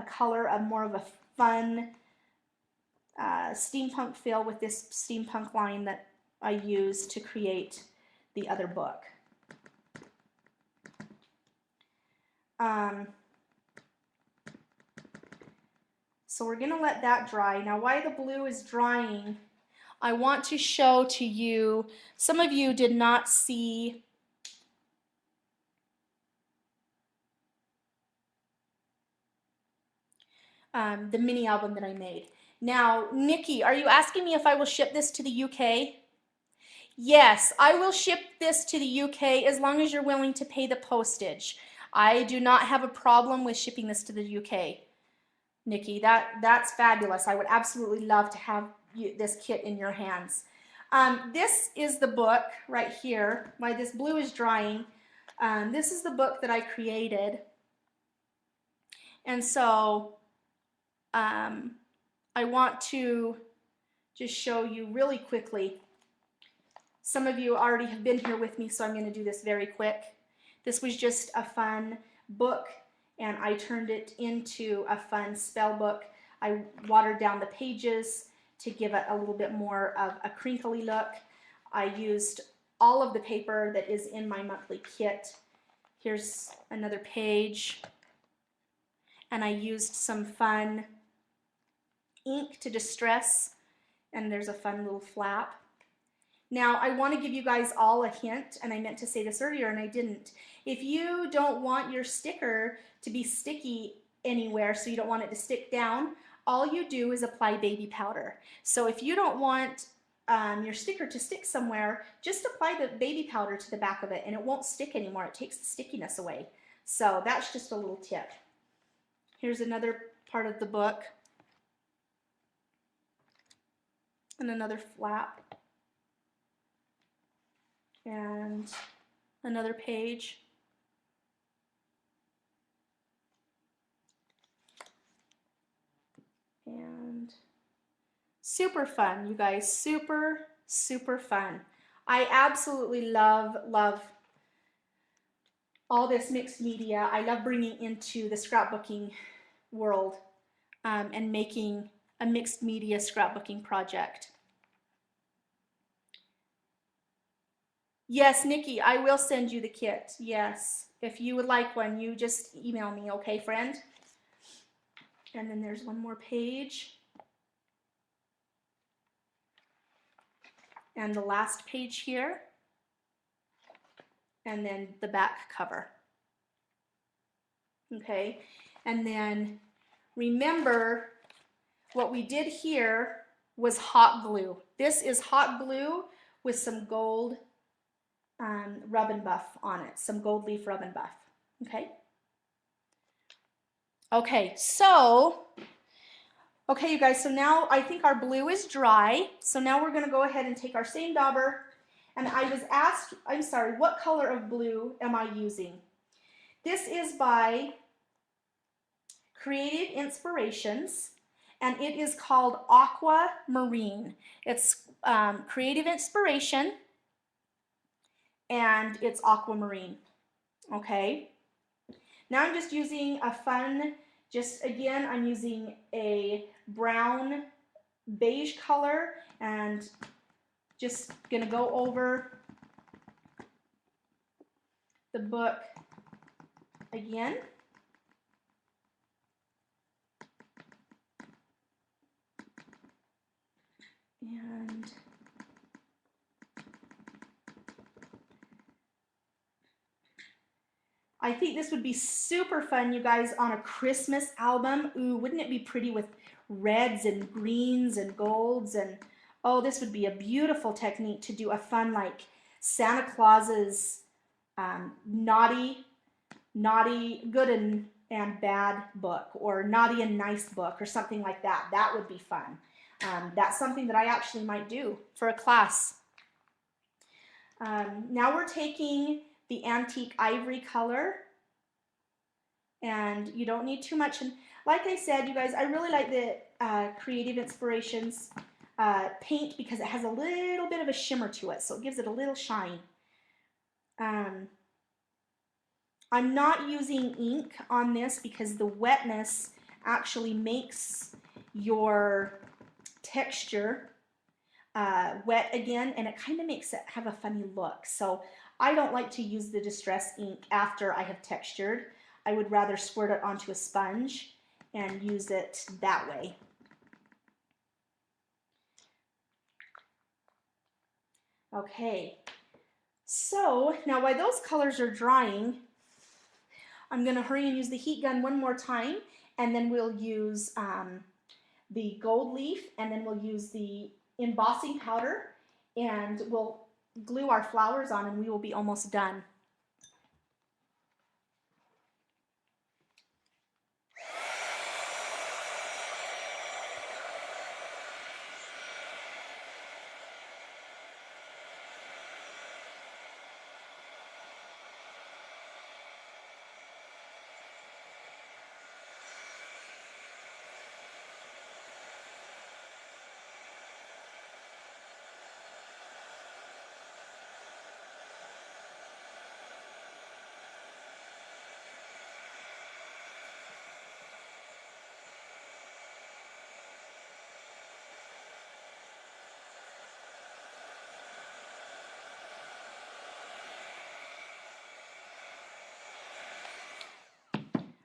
color, more of a fun steampunk feel with this steampunk line that I used to create the other book. So we're going to let that dry. Now while the blue is drying, I want to show to you, some of you did not see the mini album that I made. Now, Nikki, are you asking me if I will ship this to the UK? Yes, I will ship this to the UK as long as you're willing to pay the postage. I do not have a problem with shipping this to the UK. Nikki, that's fabulous. I would absolutely love to have this kit in your hands. This is the book right here. While this blue is drying, this is the book that I created. And so I want to just show you really quickly. Some of you already have been here with me, so I'm going to do this very quick. This was just a fun book, and I turned it into a fun spell book. I watered down the pages to give it a little bit more of a crinkly look. I used all of the paper that is in my monthly kit. Here's another page. And I used some fun ink to distress, and there's a fun little flap. Now I want to give you guys all a hint, and I meant to say this earlier and I didn't. If you don't want your sticker to be sticky anywhere, so you don't want it to stick down, all you do is apply baby powder. So if you don't want your sticker to stick somewhere, just apply the baby powder to the back of it and it won't stick anymore. It takes the stickiness away. So that's just a little tip. Here's another part of the book and another flap and another page. And super fun, you guys, super, super fun. I absolutely love all this mixed media. I love bringing into the scrapbooking world and making a mixed media scrapbooking project. Yes, Nikki, I will send you the kit. Yes, if you would like one, you just email me, okay, friend? And then there's one more page. And the last page here. And then the back cover. Okay, and then remember what we did here was hot glue. This is hot glue with some gold rub and buff on it, some gold leaf rub and buff. Okay. Okay, so, you guys, so now I think our blue is dry. So now we're going to go ahead and take our same dauber. And I was asked, I'm sorry, what color of blue am I using? This is by Creative Inspirations, and it is called Aquamarine. It's Creative Inspiration, and it's Aquamarine. Okay. Now I'm just using a fun, again, I'm using a brown beige color and just gonna go over the book again. And I think this would be super fun, you guys, on a Christmas album. Ooh, wouldn't it be pretty with reds and greens and golds? And oh, this would be a beautiful technique to do a fun, like Santa Claus's naughty, good and bad book, or naughty and nice book, or something like that. That would be fun. That's something that I actually might do for a class. Now we're taking the antique ivory color, and you don't need too much. And like I said, you guys, I really like the Creative Inspirations paint because it has a little bit of a shimmer to it, so it gives it a little shine. I'm not using ink on this because the wetness actually makes your texture wet again, and it kind of makes it have a funny look. So I don't like to use the distress ink after I have textured. I would rather squirt it onto a sponge and use it that way. Okay, so now while those colors are drying, I'm going to hurry and use the heat gun one more time, and then we'll use the gold leaf, and then we'll use the embossing powder, and we'll glue our flowers on, and we will be almost done.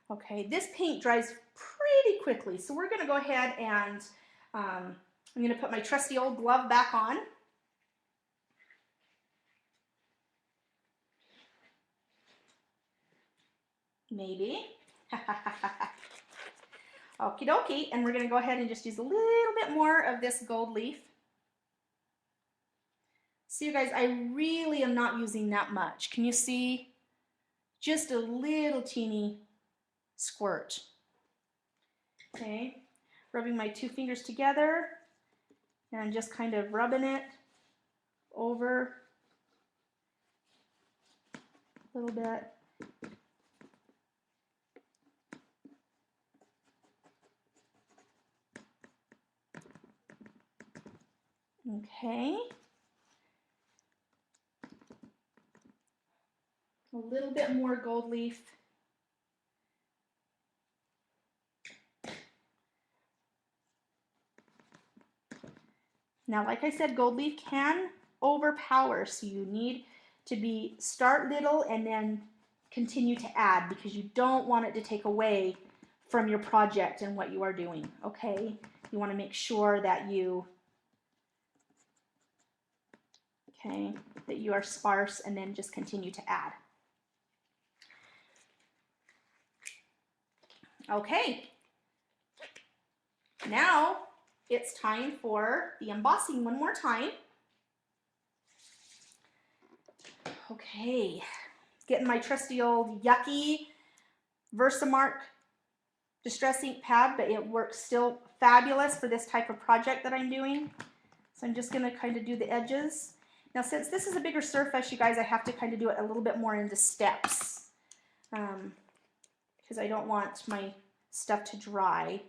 Okay, this paint dries pretty quickly, so we're going to go ahead and I'm going to put my trusty old glove back on. Maybe. Okie dokie, and we're going to go ahead and just use a little bit more of this gold leaf. See, you guys, I really am not using that much. Can you see? Just a little teeny squirt. Okay, rubbing my two fingers together and just kind of rubbing it over a little bit. Okay. A little bit more gold leaf. Now, like I said, gold leaf can overpower, so you need to start little and then continue to add, because you don't want it to take away from your project and what you are doing, okay? You want to make sure that you are sparse, and then just continue to add. Okay, now it's time for the embossing one more time. Okay, getting my trusty old yucky Versamark Distress Ink pad, but it works still fabulous for this type of project that I'm doing. So I'm just going to kind of do the edges. Now, since this is a bigger surface, you guys, I have to kind of do it a little bit more into steps, because I don't want my stuff to dry.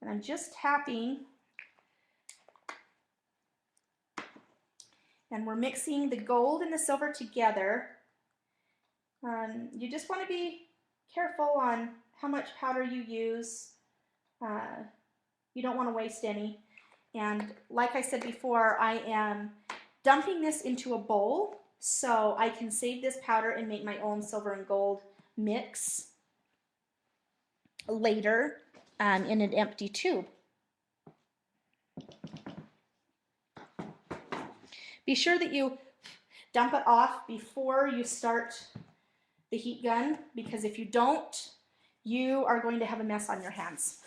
And I'm just tapping, and we're mixing the gold and the silver together. You just want to be careful on how much powder you use. You don't want to waste any. And like I said before, I am dumping this into a bowl so I can save this powder and make my own silver and gold mix later in an empty tube. Be sure that you dump it off before you start the heat gun, because if you don't, you are going to have a mess on your hands.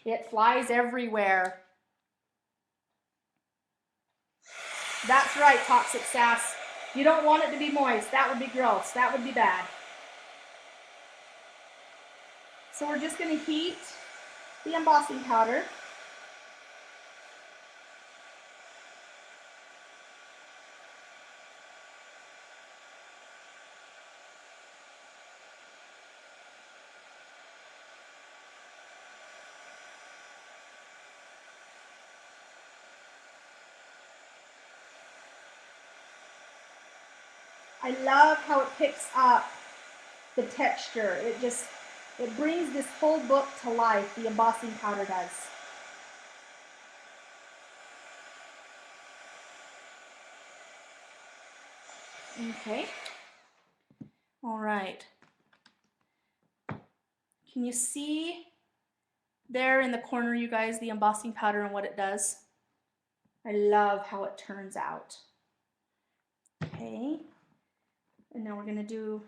It flies everywhere. That's right, Toxic Sass. You don't want it to be moist. That would be gross. That would be bad. So we're just going to heat the embossing powder. I love how it picks up the texture. It brings this whole book to life, the embossing powder does. Okay. All right. Can you see there in the corner, you guys, the embossing powder and what it does? I love how it turns out. Okay. And now we're going to do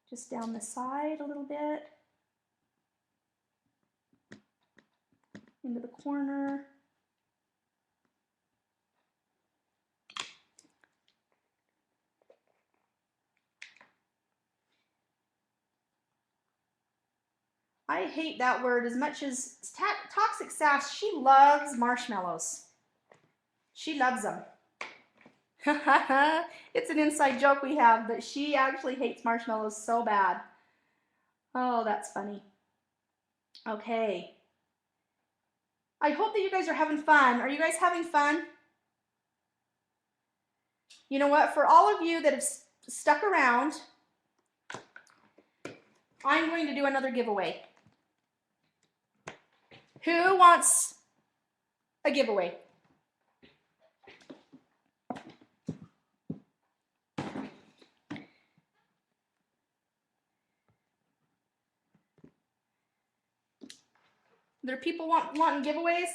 just down the side a little bit. Into the corner. I hate that word as much as Toxic Sass. She loves marshmallows. She loves them. It's an inside joke we have, but she actually hates marshmallows so bad. Oh, that's funny. Okay. I hope that you guys are having fun. Are you guys having fun? You know what? For all of you that have stuck around, I'm going to do another giveaway. Who wants a giveaway? There are people wanting giveaways?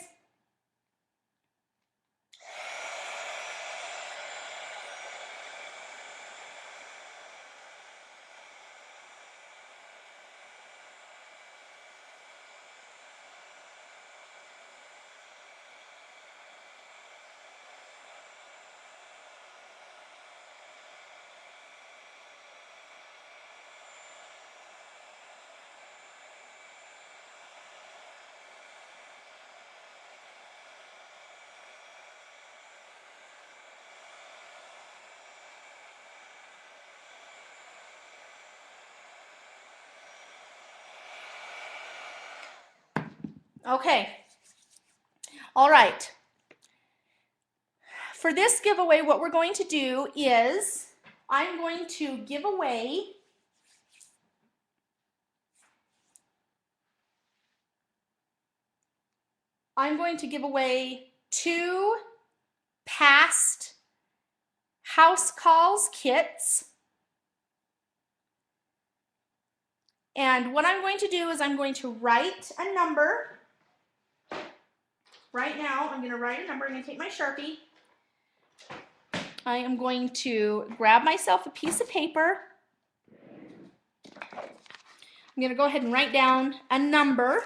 Okay. All right. For this giveaway, what we're going to do is I'm going to give away two past house calls kits. And what I'm going to do is I'm going to write a number. Right now, I'm going to write a number. I'm going to take my Sharpie. I am going to grab myself a piece of paper. I'm going to go ahead and write down a number.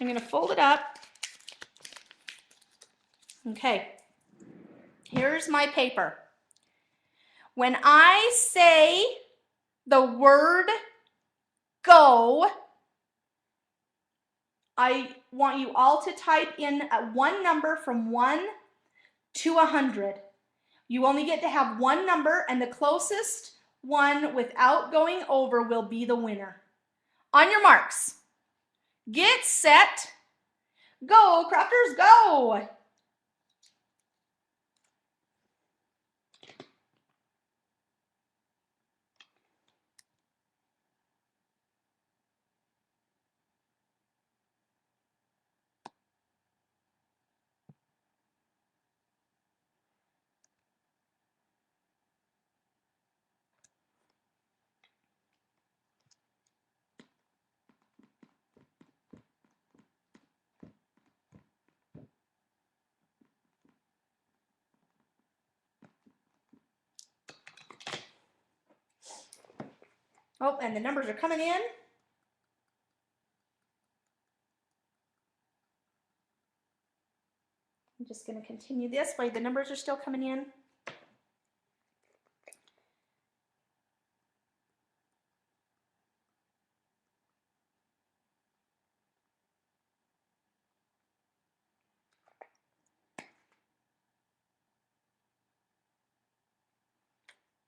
I'm going to fold it up. Okay, here's my paper. When I say the word go, I want you all to type in one number from 1 to 100. You only get to have one number, and the closest one without going over will be the winner. On your marks, get set, go, crafters, go! Oh, and the numbers are coming in. I'm just going to continue this way. The numbers are still coming in.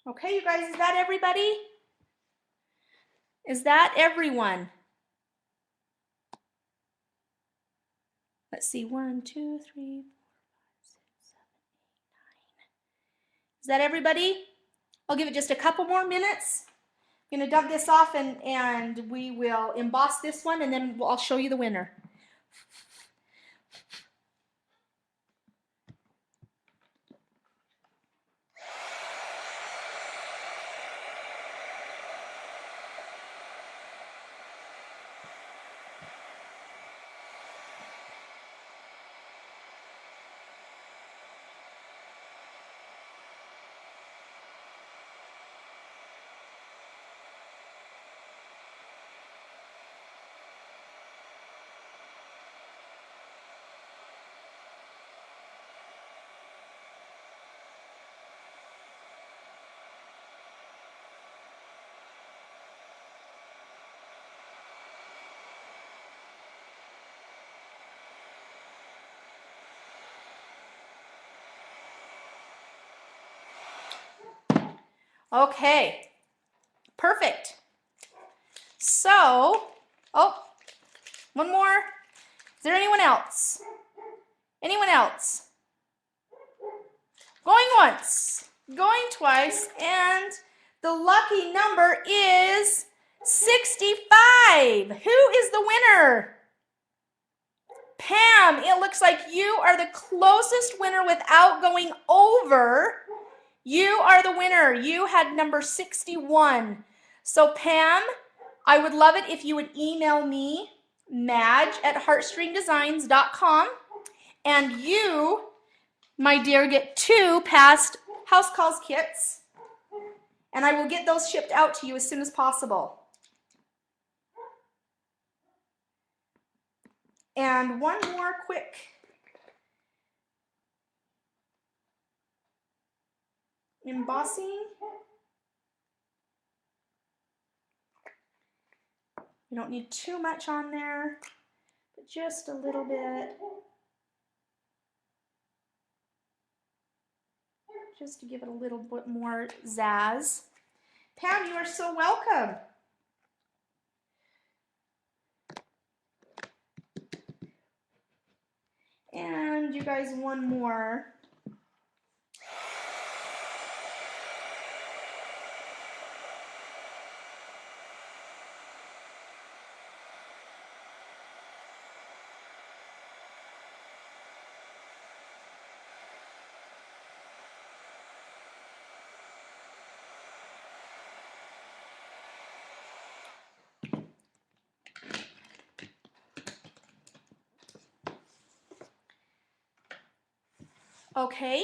Okay, you guys, is that everybody? Is that everyone? Let's see, 1, 2, 3, 4, 5, 6, 7, 8, 9. Is that everybody? I'll give it just a couple more minutes. I'm gonna dub this off and we will emboss this one and then I'll show you the winner. Okay, perfect. So, oh, one more. Is there anyone else? Anyone else? Going once, going twice, and the lucky number is 65. Who is the winner? Pam, it looks like you are the closest winner without going over. You are the winner. You had number 61. So Pam, I would love it if you would email me, madge@heartstringdesigns.com, and you, my dear, get 2 past house calls kits, and I will get those shipped out to you as soon as possible. And one more quick embossing. You don't need too much on there, but just a little bit. Just to give it a little bit more zazz. Pam, you are so welcome. And you guys, one more. Okay.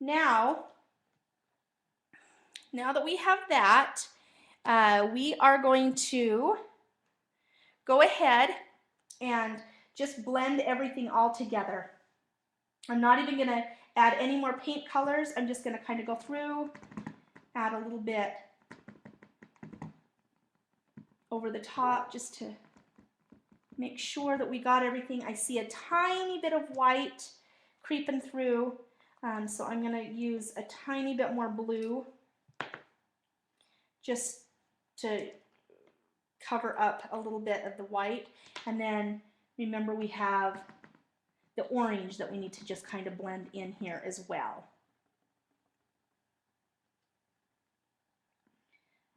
Now that we have that, we are going to go ahead and just blend everything all together. I'm not even going to add any more paint colors. I'm just going to kind of go through, add a little bit over the top just to make sure that we got everything. I see a tiny bit of white creeping through, so I'm going to use a tiny bit more blue just to cover up a little bit of the white. And then remember, we have the orange that we need to just kind of blend in here as well.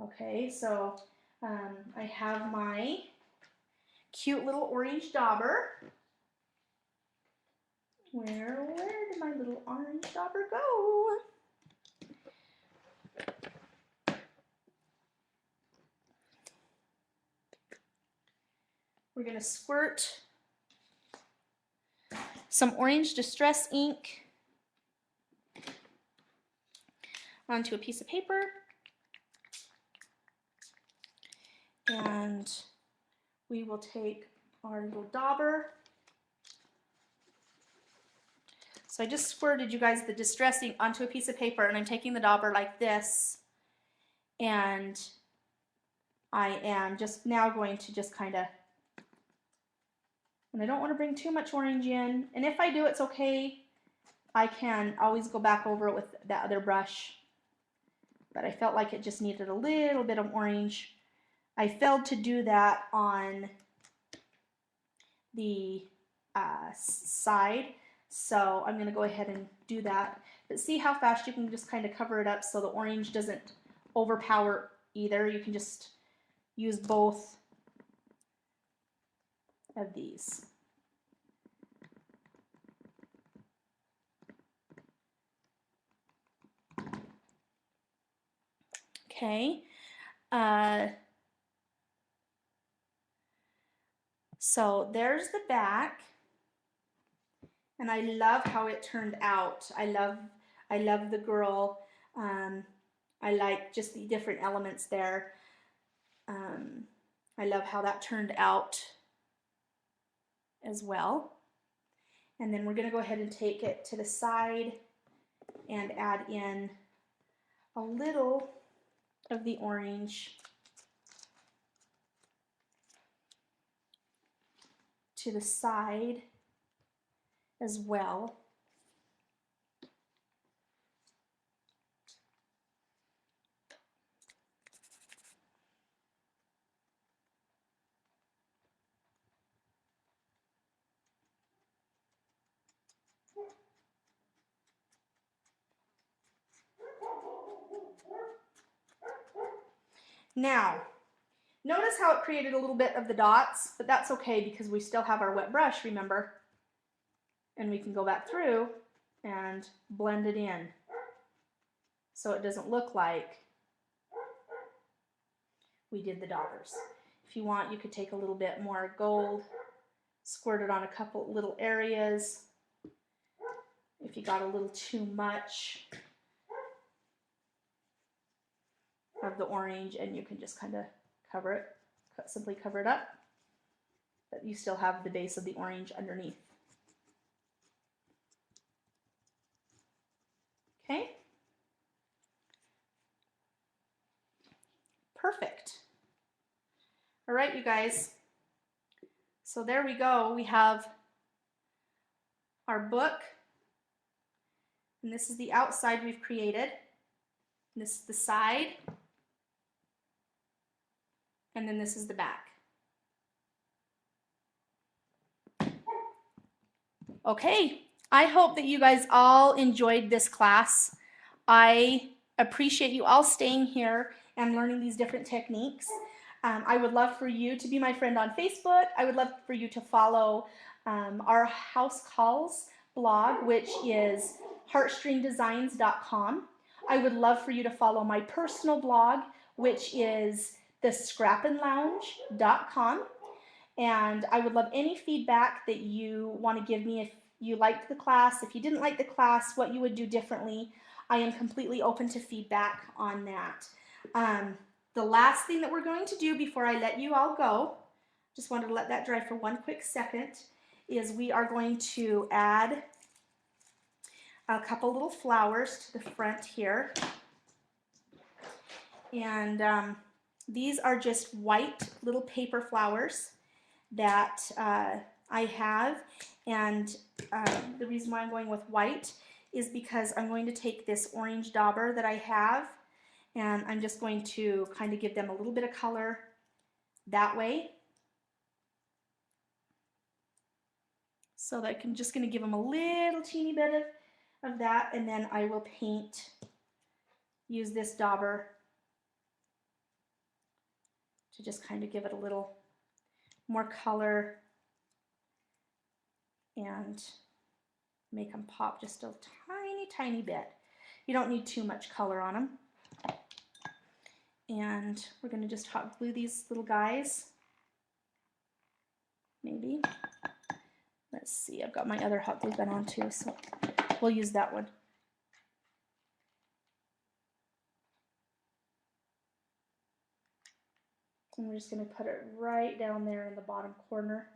Okay, so I have my cute little orange dauber. Where did my little orange dauber go? We're going to squirt some orange distress ink onto a piece of paper, and we will take our little dauber. So I just squirted, you guys, the distress ink onto a piece of paper, and I'm taking the dauber like this, and I am just now going to just kind of, and I don't want to bring too much orange in, and if I do, it's okay. I can always go back over it with that other brush, but I felt like it just needed a little bit of orange. I failed to do that on the side. So I'm going to go ahead and do that. But see how fast you can just kind of cover it up so the orange doesn't overpower either. You can just use both of these. Okay. So there's the back. And I love how it turned out. I love the girl. I like just the different elements there. I love how that turned out as well. And then we're going to go ahead and take it to the side and add in a little of the orange to the side as well. Now, notice how it created a little bit of the dots, but that's okay because we still have our wet brush, remember? And we can go back through and blend it in so it doesn't look like we did the daughters. If you want, you could take a little bit more gold, squirt it on a couple little areas. If you got a little too much of the orange, and you can just kind of cover it, simply cover it up, but you still have the base of the orange underneath. Okay? Perfect. All right, you guys. So there we go. We have our book, and this is the outside we've created. And this is the side, and then this is the back. Okay, I hope that you guys all enjoyed this class. I appreciate you all staying here and learning these different techniques. I would love for you to be my friend on Facebook. I would love for you to follow our House Calls blog, which is heartstringdesigns.com. I would love for you to follow my personal blog, which is thescrappinlounge.com. And I would love any feedback that you want to give me. If you liked the class, if you didn't like the class, what you would do differently. I am completely open to feedback on that. The last thing that we're going to do before I let you all go, just wanted to let that dry for one quick second, is we are going to add a couple little flowers to the front here. And these are just white little paper flowers that I have. And the reason why I'm going with white is because I'm going to take this orange dauber that I have, and I'm just going to kind of give them a little bit of color that way. So that I'm just going to give them a little teeny bit of that, and then I will use this dauber to just kind of give it a little more color and make them pop just a tiny bit. You don't need too much color on them. And we're going to just hot glue these little guys. Maybe. Let's see, I've got my other hot glue gun on too, so we'll use that one. And we're just going to put it right down there in the bottom corner.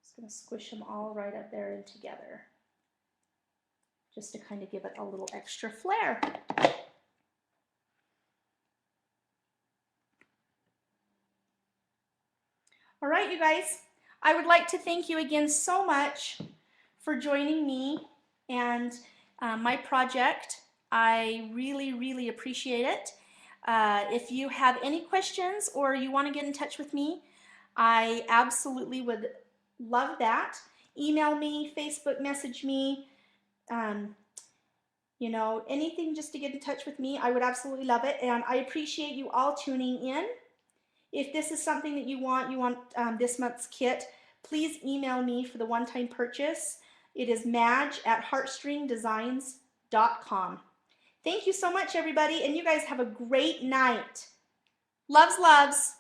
Just going to squish them all right up there and together, just to kind of give it a little extra flair. All right, you guys, I would like to thank you again so much for joining me and my project. I really appreciate it. If you have any questions or you want to get in touch with me, I absolutely would love that. Email me, Facebook message me, you know, anything just to get in touch with me. I would absolutely love it, and I appreciate you all tuning in. If this is something that you want this month's kit, please email me for the one-time purchase. It is madge@heartstringdesigns.com. Thank you so much, everybody, and you guys have a great night. Loves, loves.